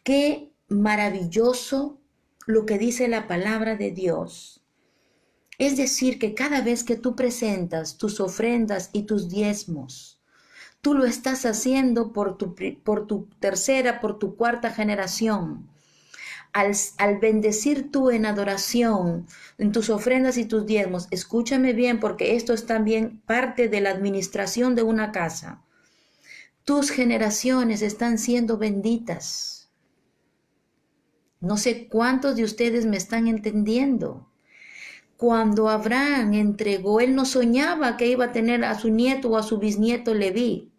Qué maravilloso lo que dice la palabra de Dios. Es decir, que cada vez que tú presentas tus ofrendas y tus diezmos, tú lo estás haciendo por tu tercera, por tu cuarta generación. Al bendecir tú en adoración, en tus ofrendas y tus diezmos, escúchame bien porque esto es también parte de la administración de una casa. Tus generaciones están siendo benditas. No sé cuántos de ustedes me están entendiendo. Cuando Abraham entregó, él no soñaba que iba a tener a su nieto o a su bisnieto Leví.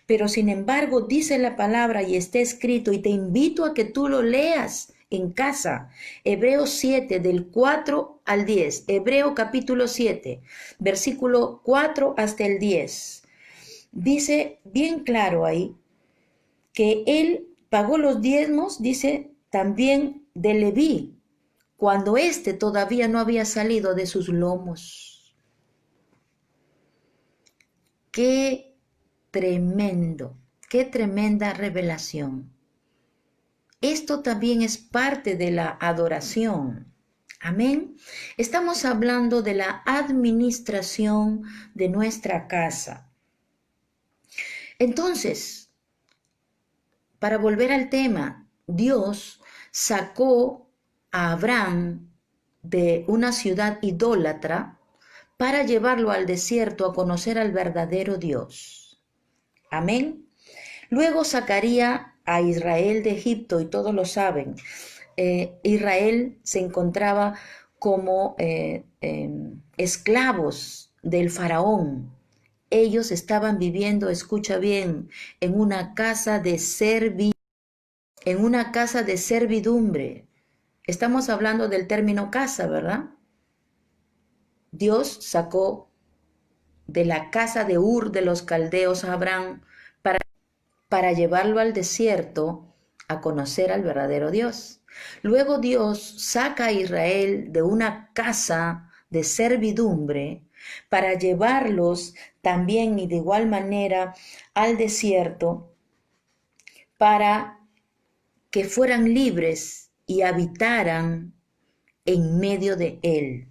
Pero sin embargo dice la palabra y está escrito, y te invito a que tú lo leas en casa. Hebreos 7 del 4 al 10. Hebreo capítulo 7, versículo 4 hasta el 10. Dice bien claro ahí que él pagó los diezmos, dice también de Leví, cuando éste todavía no había salido de sus lomos. Qué tremendo, qué tremenda revelación. Esto también es parte de la adoración. Amén. Estamos hablando de la administración de nuestra casa. Entonces, para volver al tema, Dios sacó a Abraham de una ciudad idólatra para llevarlo al desierto a conocer al verdadero Dios. Amén. Luego sacaría a Israel de Egipto, y todos lo saben. Israel se encontraba como esclavos del faraón. Ellos estaban viviendo, escucha bien, en una casa de servidumbre. Estamos hablando del término casa, ¿verdad? Dios sacó de la casa de Ur de los caldeos a Abraham para llevarlo al desierto a conocer al verdadero Dios. Luego Dios saca a Israel de una casa de servidumbre para llevarlos también y de igual manera al desierto para que fueran libres y habitaran en medio de él.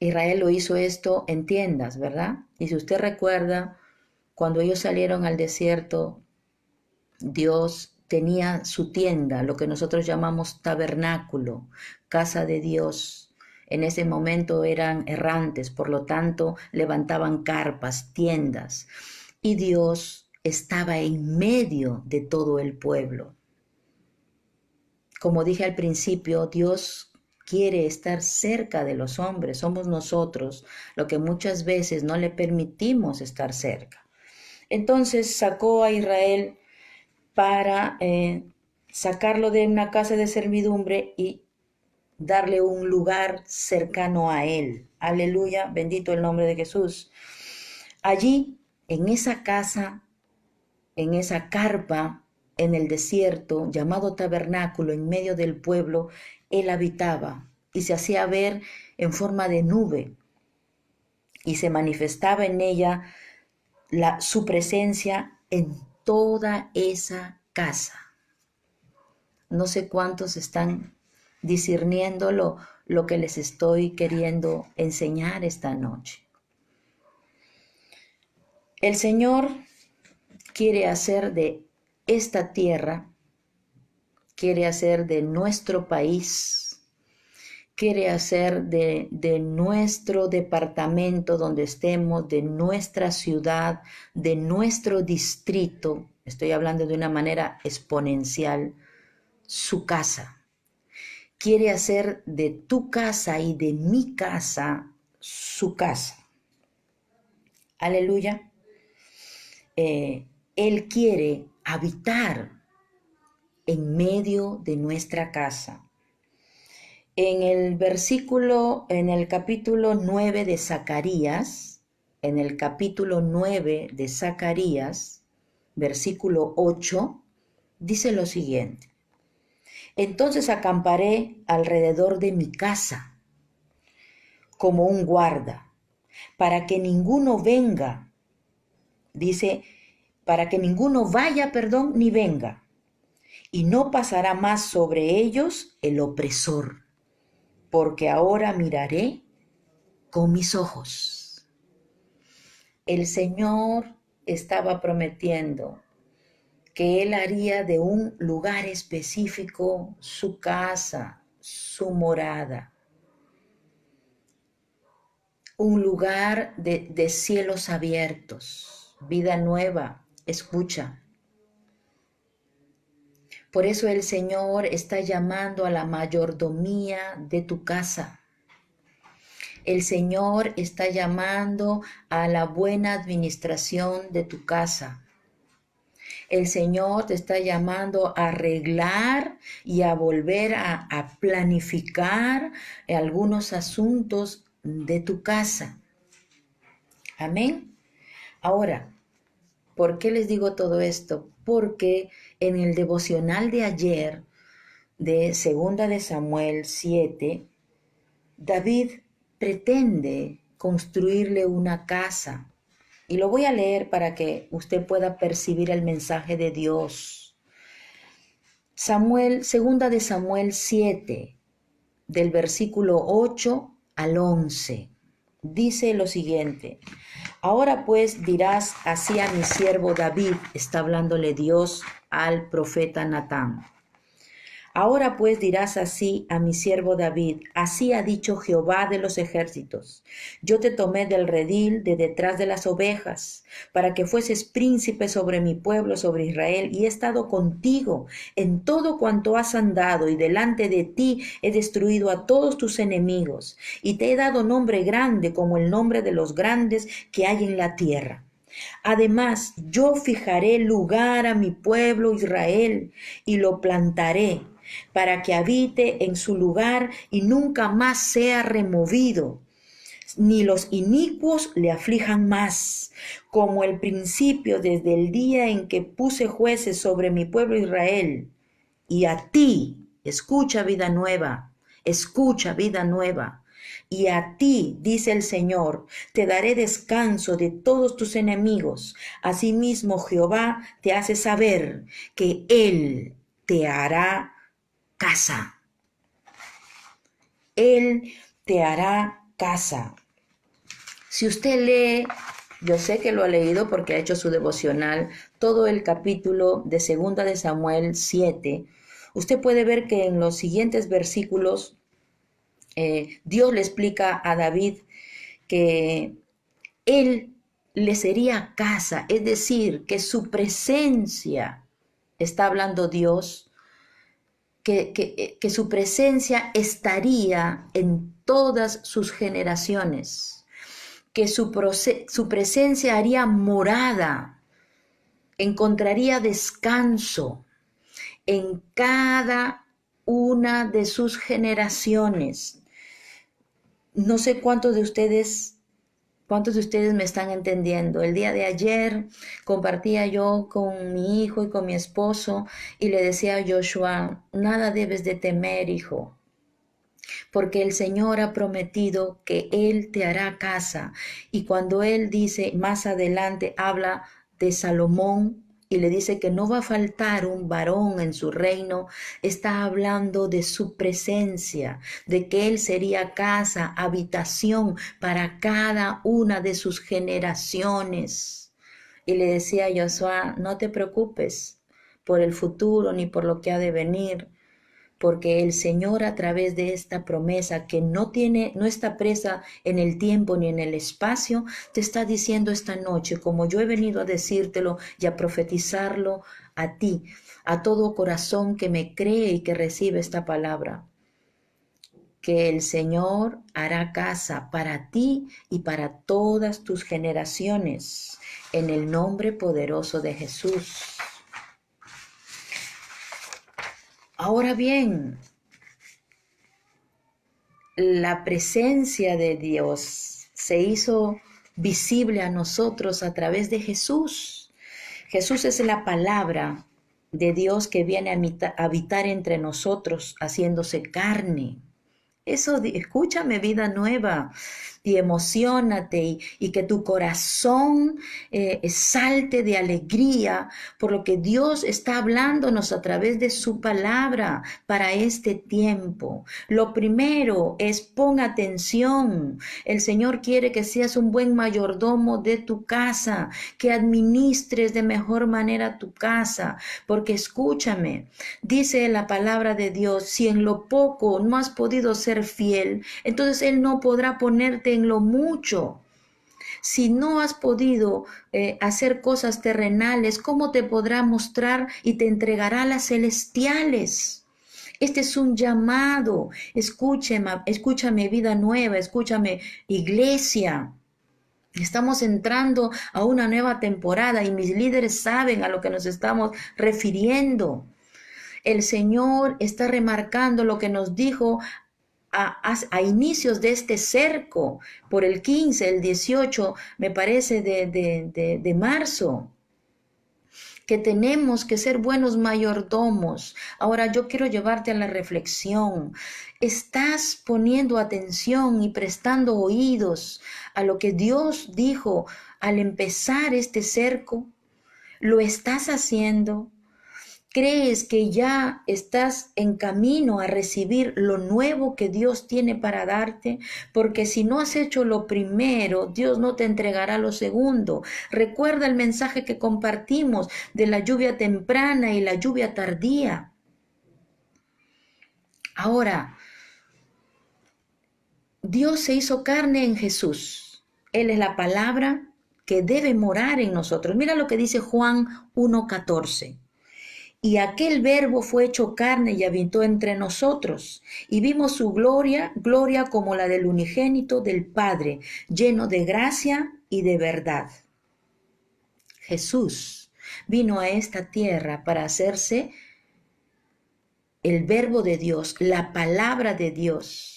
Israel lo hizo esto en tiendas, ¿verdad? Y si usted recuerda, cuando ellos salieron al desierto, Dios tenía su tienda, lo que nosotros llamamos tabernáculo, casa de Dios. En ese momento eran errantes, por lo tanto levantaban carpas, tiendas, y Dios estaba en medio de todo el pueblo. Como dije al principio, Dios quiere estar cerca de los hombres, somos nosotros lo que muchas veces no le permitimos estar cerca. Entonces sacó a Israel para sacarlo de una casa de servidumbre y darle un lugar cercano a él. Aleluya, bendito el nombre de Jesús. Allí, en esa casa, en esa carpa, en el desierto, llamado tabernáculo, en medio del pueblo, él habitaba y se hacía ver en forma de nube y se manifestaba en ella su presencia en toda esa casa. No sé cuántos están discerniendo lo que les estoy queriendo enseñar esta noche. El Señor quiere hacer de esta tierra, quiere hacer de nuestro país, quiere hacer de nuestro departamento donde estemos, de nuestra ciudad, de nuestro distrito, estoy hablando de una manera exponencial, su casa. Quiere hacer de tu casa y de mi casa su casa. Aleluya. Él quiere habitar en medio de nuestra casa. En el capítulo 9 de Zacarías, versículo 8, dice lo siguiente: entonces acamparé alrededor de mi casa como un guarda, para que ninguno venga, dice, para que ninguno vaya, ni venga, y no pasará más sobre ellos el opresor, porque ahora miraré con mis ojos. El Señor estaba prometiendo que Él haría de un lugar específico su casa, su morada, un lugar de cielos abiertos, vida nueva. Escucha, Por eso el Señor está llamando a la mayordomía de tu casa. El Señor está llamando a la buena administración de tu casa. El Señor te está llamando a arreglar y a volver a planificar algunos asuntos de tu casa. Amén. Ahora, ¿por qué les digo todo esto? Porque en el devocional de ayer, de 2 de Samuel 7, David pretende construirle una casa. Y lo voy a leer para que usted pueda percibir el mensaje de Dios. 2 de Samuel 7, del versículo 8 al 11, dice lo siguiente: Ahora pues dirás así a mi siervo David, está hablándole Dios al profeta Natán. Ahora pues dirás así a mi siervo David, así ha dicho Jehová de los ejércitos: Yo te tomé del redil de detrás de las ovejas, para que fueses príncipe sobre mi pueblo, sobre Israel, y he estado contigo en todo cuanto has andado, y delante de ti he destruido a todos tus enemigos, y te he dado nombre grande como el nombre de los grandes que hay en la tierra. Además, yo fijaré lugar a mi pueblo Israel, y lo plantaré, para que habite en su lugar y nunca más sea removido, ni los inicuos le aflijan más, como el principio desde el día en que puse jueces sobre mi pueblo Israel. Y a ti, escucha vida nueva, escucha vida nueva. Y a ti, dice el Señor, te daré descanso de todos tus enemigos. Asimismo, Jehová te hace saber que Él te hará casa. Él te hará casa. Si usted lee, yo sé que lo ha leído porque ha hecho su devocional, todo el capítulo de 2 de Samuel 7, usted puede ver que en los siguientes versículos Dios le explica a David que él le sería casa, es decir, que su presencia, está hablando Dios, que su presencia estaría en todas sus generaciones, que su presencia haría morada, encontraría descanso en cada una de sus generaciones. No sé cuántos de ustedes me están entendiendo. El día de ayer compartía yo con mi hijo y con mi esposo y le decía a Joshua: nada debes de temer, hijo, porque el Señor ha prometido que Él te hará casa. Y cuando Él dice, más adelante habla de Salomón y le dice que no va a faltar un varón en su reino, está hablando de su presencia, de que Él sería casa, habitación para cada una de sus generaciones. Y le decía a Josué: no te preocupes por el futuro ni por lo que ha de venir, porque el Señor, a través de esta promesa que no está presa en el tiempo ni en el espacio, te está diciendo esta noche, como yo he venido a decírtelo y a profetizarlo a ti, a todo corazón que me cree y que recibe esta palabra, que el Señor hará casa para ti y para todas tus generaciones, en el nombre poderoso de Jesús. Ahora bien, la presencia de Dios se hizo visible a nosotros a través de Jesús. Jesús es la palabra de Dios que viene a habitar entre nosotros, haciéndose carne. Eso, escúchame, vida nueva, y emociónate y que tu corazón salte de alegría por lo que Dios está hablándonos a través de su palabra para este tiempo. Lo primero es: pon atención. El Señor quiere que seas un buen mayordomo de tu casa, que administres de mejor manera tu casa, porque escúchame, dice la palabra de Dios: si en lo poco no has podido ser fiel, entonces Él no podrá ponerte en lo mucho. Si no has podido hacer cosas terrenales, ¿cómo te podrá mostrar y te entregará las celestiales? Este es un llamado. Escúchame vida nueva, escúchame iglesia. Estamos entrando a una nueva temporada y mis líderes saben a lo que nos estamos refiriendo. El Señor está remarcando lo que nos dijo a inicios de este cerco, por el 15, el 18, me parece, de marzo, que tenemos que ser buenos mayordomos. Ahora yo quiero llevarte a la reflexión. ¿Estás poniendo atención y prestando oídos a lo que Dios dijo al empezar este cerco? ¿Lo estás haciendo? ¿Crees que ya estás en camino a recibir lo nuevo que Dios tiene para darte? Porque si no has hecho lo primero, Dios no te entregará lo segundo. Recuerda el mensaje que compartimos de la lluvia temprana y la lluvia tardía. Ahora, Dios se hizo carne en Jesús. Él es la palabra que debe morar en nosotros. Mira lo que dice Juan 1:14. Y aquel verbo fue hecho carne y habitó entre nosotros, y vimos su gloria, gloria como la del unigénito del Padre, lleno de gracia y de verdad. Jesús vino a esta tierra para hacerse el verbo de Dios, la palabra de Dios.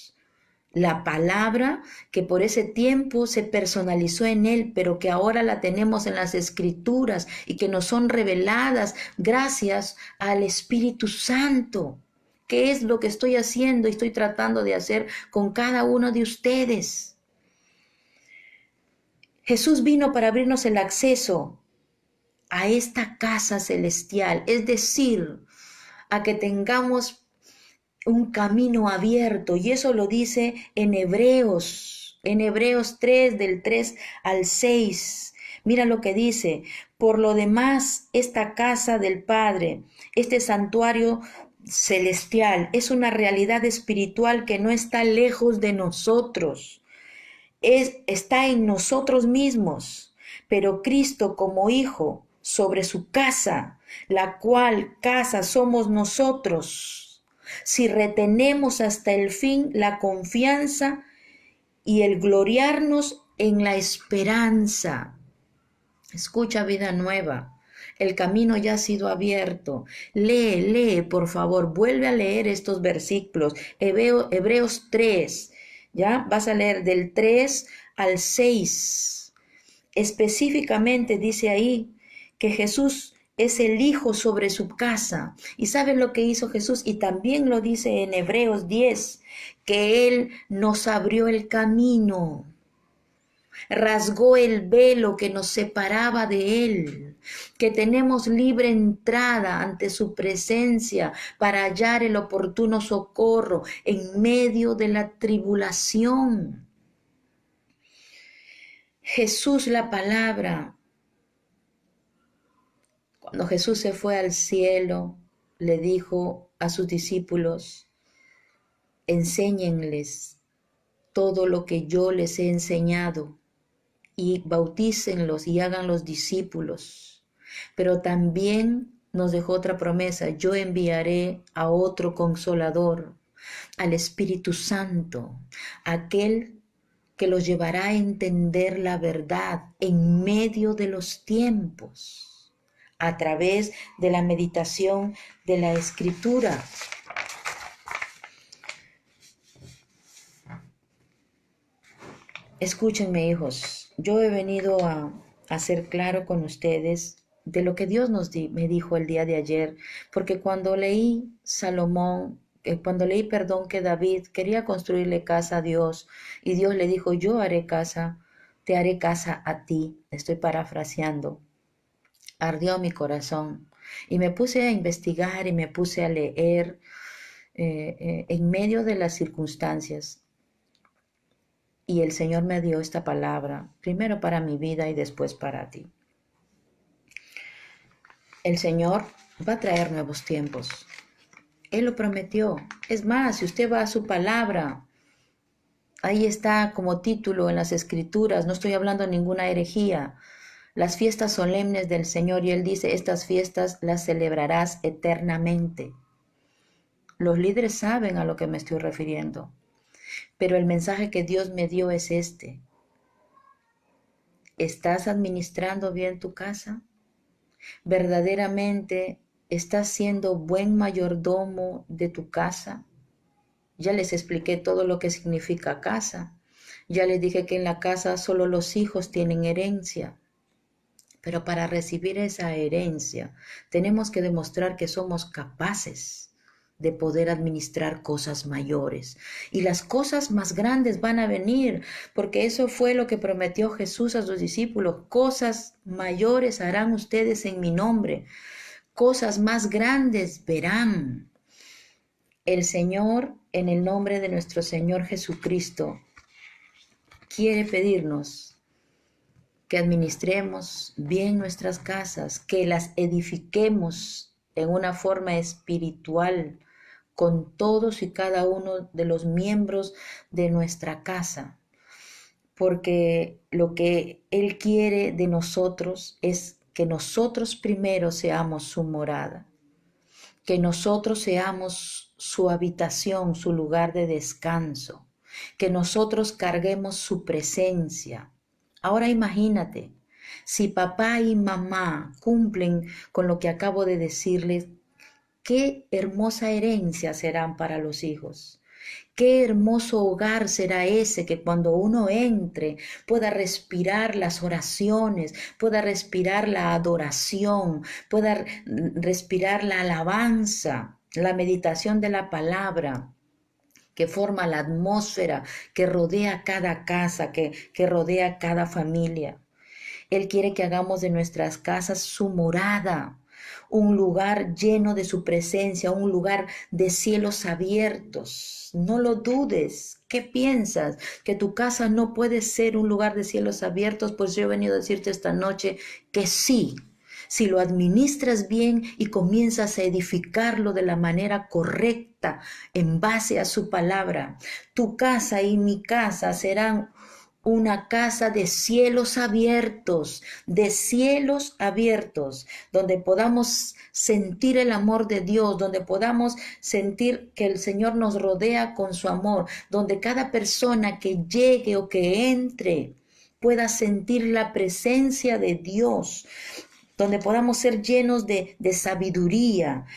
La palabra que por ese tiempo se personalizó en él, pero que ahora la tenemos en las escrituras y que nos son reveladas gracias al Espíritu Santo. ¿Qué es lo que estoy haciendo y estoy tratando de hacer con cada uno de ustedes? Jesús vino para abrirnos el acceso a esta casa celestial, es decir, a que tengamos un camino abierto, y eso lo dice en Hebreos 3, del 3 al 6. Mira lo que dice: por lo demás, esta casa del Padre, este santuario celestial, es una realidad espiritual que no está lejos de nosotros, está en nosotros mismos, pero Cristo como Hijo sobre su casa, la cual casa somos nosotros. Si retenemos hasta el fin la confianza y el gloriarnos en la esperanza. Escucha, vida nueva. El camino ya ha sido abierto. Lee, por favor. Vuelve a leer estos versículos. Hebreos 3. ¿Ya? Vas a leer del 3 al 6. Específicamente dice ahí que Jesús es el Hijo sobre su casa. ¿Y saben lo que hizo Jesús? Y también lo dice en Hebreos 10, que Él nos abrió el camino, rasgó el velo que nos separaba de Él, que tenemos libre entrada ante su presencia para hallar el oportuno socorro en medio de la tribulación. Jesús, la palabra. Cuando Jesús se fue al cielo, le dijo a sus discípulos: enséñenles todo lo que yo les he enseñado y bautícenlos y háganlos discípulos. Pero también nos dejó otra promesa: yo enviaré a otro consolador, al Espíritu Santo, aquel que los llevará a entender la verdad en medio de los tiempos, a través de la meditación de la Escritura. Escúchenme, hijos, yo he venido a ser claro con ustedes de lo que Dios me dijo el día de ayer, porque cuando leí que David quería construirle casa a Dios, y Dios le dijo: yo te haré casa a ti. Estoy parafraseando. Ardió mi corazón y me puse a investigar y me puse a leer en medio de las circunstancias, y el Señor me dio esta palabra, primero para mi vida y después para ti. El Señor va a traer nuevos tiempos. Él lo prometió. Es más, si usted va a su palabra, Ahí está como título en las Escrituras, no estoy hablando de ninguna herejía. Las fiestas solemnes del Señor, y Él dice, estas fiestas las celebrarás eternamente. Los líderes saben a lo que me estoy refiriendo, pero el mensaje que Dios me dio es este. ¿Estás administrando bien tu casa? ¿Verdaderamente estás siendo buen mayordomo de tu casa? Ya les expliqué todo lo que significa casa. Ya les dije que en la casa solo los hijos tienen herencia. Pero para recibir esa herencia tenemos que demostrar que somos capaces de poder administrar cosas mayores. Y las cosas más grandes van a venir, porque eso fue lo que prometió Jesús a sus discípulos. Cosas mayores harán ustedes en mi nombre. Cosas más grandes verán. El Señor, en el nombre de nuestro Señor Jesucristo, quiere pedirnos que administremos bien nuestras casas, que las edifiquemos en una forma espiritual con todos y cada uno de los miembros de nuestra casa, porque lo que Él quiere de nosotros es que nosotros primero seamos su morada, que nosotros seamos su habitación, su lugar de descanso, que nosotros carguemos su presencia. Ahora imagínate, si papá y mamá cumplen con lo que acabo de decirles, qué hermosa herencia serán para los hijos. Qué hermoso hogar será ese que cuando uno entre pueda respirar las oraciones, pueda respirar la adoración, pueda respirar la alabanza, la meditación de la palabra que forma la atmósfera que rodea cada casa, que rodea cada familia. Él quiere que hagamos de nuestras casas su morada, un lugar lleno de su presencia, un lugar de cielos abiertos. No lo dudes. ¿Qué piensas? ¿Que tu casa no puede ser un lugar de cielos abiertos? Pues yo he venido a decirte esta noche que sí. Si lo administras bien y comienzas a edificarlo de la manera correcta, en base a su palabra, tu casa y mi casa serán una casa de cielos abiertos, donde podamos sentir el amor de Dios, donde podamos sentir que el Señor nos rodea con su amor, donde cada persona que llegue o que entre pueda sentir la presencia de Dios, donde podamos ser llenos de sabiduría,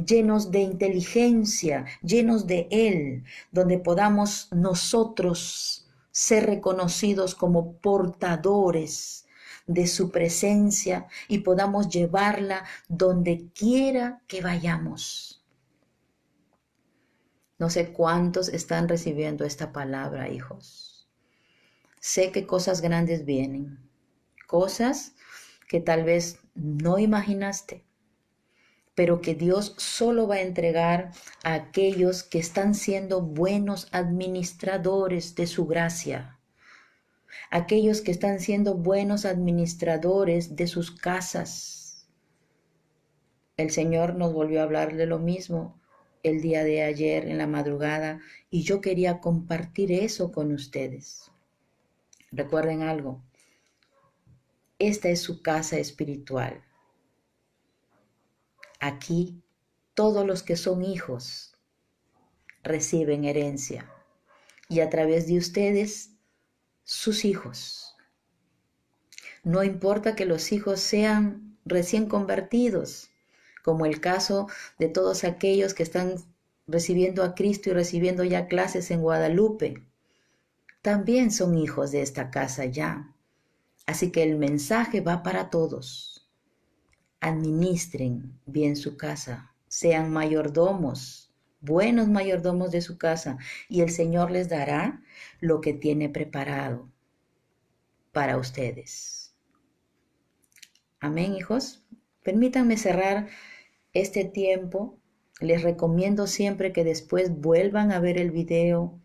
llenos de inteligencia, llenos de Él, donde podamos nosotros ser reconocidos como portadores de su presencia y podamos llevarla donde quiera que vayamos. No sé cuántos están recibiendo esta palabra, hijos. Sé que cosas grandes vienen, cosas que tal vez no imaginaste, pero que Dios solo va a entregar a aquellos que están siendo buenos administradores de su gracia, aquellos que están siendo buenos administradores de sus casas. El Señor nos volvió a hablar de lo mismo el día de ayer en la madrugada y yo quería compartir eso con ustedes. Recuerden algo, esta es su casa espiritual. Aquí todos los que son hijos reciben herencia y a través de ustedes, sus hijos. No importa que los hijos sean recién convertidos, como el caso de todos aquellos que están recibiendo a Cristo y recibiendo ya clases en Guadalupe. También son hijos de esta casa ya. Así que el mensaje va para todos. Administren bien su casa, sean mayordomos, buenos mayordomos de su casa, y el Señor les dará lo que tiene preparado para ustedes. Amén, hijos. Permítanme cerrar este tiempo. Les recomiendo siempre que después vuelvan a ver el video,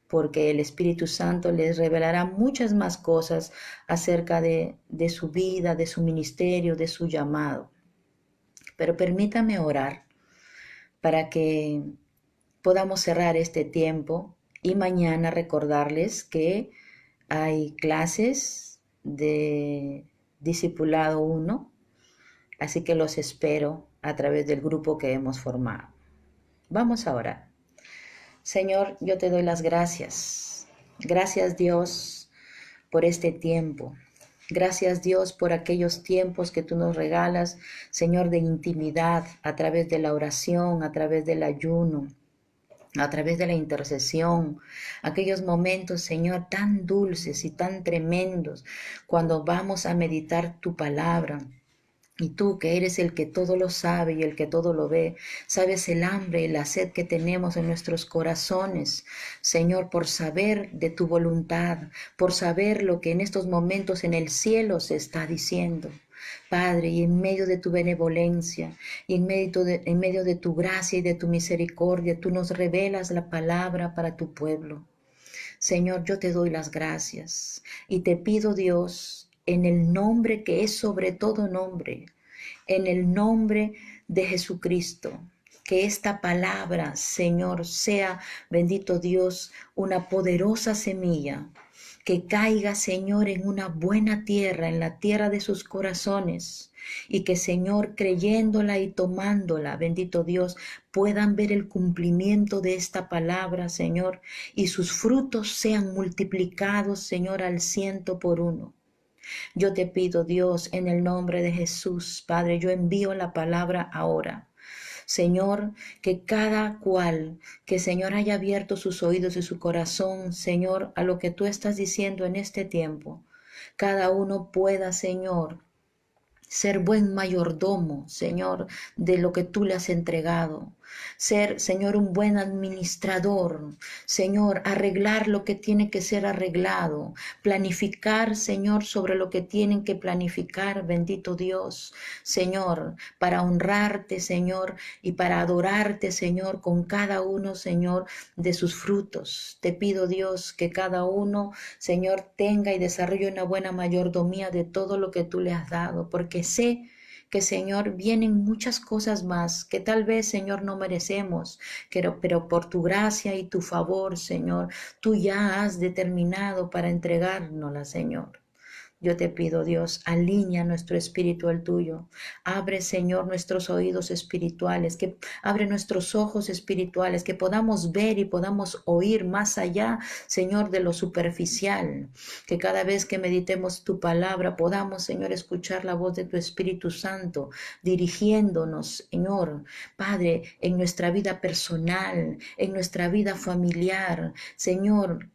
porque el Espíritu Santo les revelará muchas más cosas acerca de su vida, de su ministerio, de su llamado. Pero permítame orar para que podamos cerrar este tiempo Y mañana recordarles que hay clases de Discipulado 1, así que los espero a través del grupo que hemos formado. Vamos a orar. Señor, yo te doy las gracias. Gracias, Dios, por este tiempo. Gracias, Dios, por aquellos tiempos que tú nos regalas, Señor, de intimidad, a través de la oración, a través del ayuno, a través de la intercesión, aquellos momentos, Señor, tan dulces y tan tremendos, cuando vamos a meditar tu palabra. Y tú, que eres el que todo lo sabe y el que todo lo ve, sabes el hambre y la sed que tenemos en nuestros corazones, Señor, por saber de tu voluntad, por saber lo que en estos momentos en el cielo se está diciendo. Padre, y en medio de tu benevolencia, y en medio de tu gracia y de tu misericordia, tú nos revelas la palabra para tu pueblo. Señor, yo te doy las gracias y te pido, Dios, en el nombre que es sobre todo nombre, en el nombre de Jesucristo, que esta palabra, Señor, sea, bendito Dios, una poderosa semilla que caiga, Señor, en una buena tierra, en la tierra de sus corazones, y que, Señor, creyéndola y tomándola, bendito Dios, puedan ver el cumplimiento de esta palabra, Señor, y sus frutos sean multiplicados, Señor, al 100 por 1. Yo te pido, Dios, en el nombre de Jesús, Padre, yo envío la palabra ahora. Señor, que cada cual, que Señor haya abierto sus oídos y su corazón, Señor, a lo que tú estás diciendo en este tiempo. Cada uno pueda, Señor, ser buen mayordomo, Señor, de lo que tú le has entregado. Ser, Señor, un buen administrador. Señor, arreglar lo que tiene que ser arreglado. Planificar, Señor, sobre lo que tienen que planificar, bendito Dios. Señor, para honrarte, Señor, y para adorarte, Señor, con cada uno, Señor, de sus frutos. Te pido, Dios, que cada uno, Señor, tenga y desarrolle una buena mayordomía de todo lo que tú le has dado, porque sé que, Señor, vienen muchas cosas más que tal vez, Señor, no merecemos, pero por tu gracia y tu favor, Señor, tú ya has determinado para entregárnosla, Señor. Yo te pido, Dios, alinea nuestro espíritu al tuyo. Abre, Señor, nuestros oídos espirituales, que abre nuestros ojos espirituales, que podamos ver y podamos oír más allá, Señor, de lo superficial. Que cada vez que meditemos tu palabra podamos, Señor, escuchar la voz de tu Espíritu Santo, dirigiéndonos, Señor, Padre, en nuestra vida personal, en nuestra vida familiar, Señor,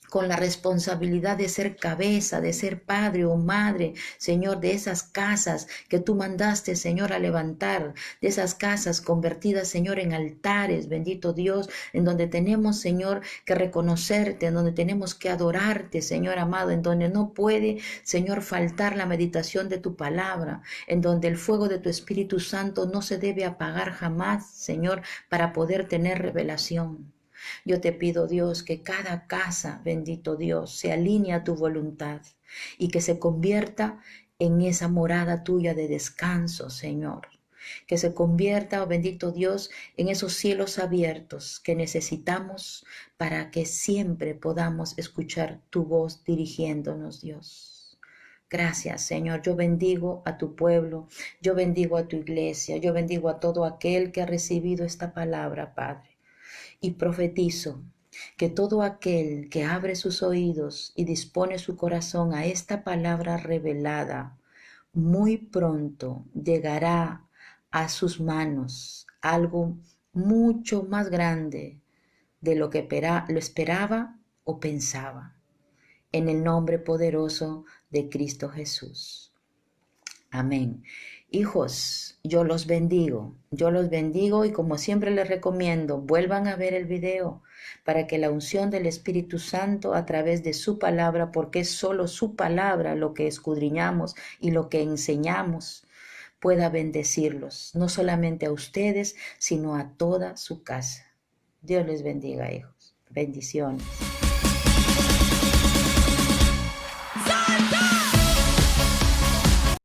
con la responsabilidad de ser cabeza, de ser padre o madre, Señor, de esas casas que tú mandaste, Señor, a levantar, de esas casas convertidas, Señor, en altares, bendito Dios, en donde tenemos, Señor, que reconocerte, en donde tenemos que adorarte, Señor amado, en donde no puede, Señor, faltar la meditación de tu palabra, en donde el fuego de tu Espíritu Santo no se debe apagar jamás, Señor, para poder tener revelación. Yo te pido, Dios, que cada casa, bendito Dios, se alinee a tu voluntad y que se convierta en esa morada tuya de descanso, Señor. Que se convierta, oh bendito Dios, en esos cielos abiertos que necesitamos para que siempre podamos escuchar tu voz dirigiéndonos, Dios. Gracias, Señor. Yo bendigo a tu pueblo, yo bendigo a tu iglesia, yo bendigo a todo aquel que ha recibido esta palabra, Padre. Y profetizo que todo aquel que abre sus oídos y dispone su corazón a esta palabra revelada, muy pronto llegará a sus manos algo mucho más grande de lo que lo esperaba o pensaba. En el nombre poderoso de Cristo Jesús. Amén. Hijos, yo los bendigo y como siempre les recomiendo, vuelvan a ver el video para que la unción del Espíritu Santo a través de su palabra, porque es solo su palabra lo que escudriñamos y lo que enseñamos, pueda bendecirlos, no solamente a ustedes, sino a toda su casa. Dios les bendiga, hijos. Bendiciones.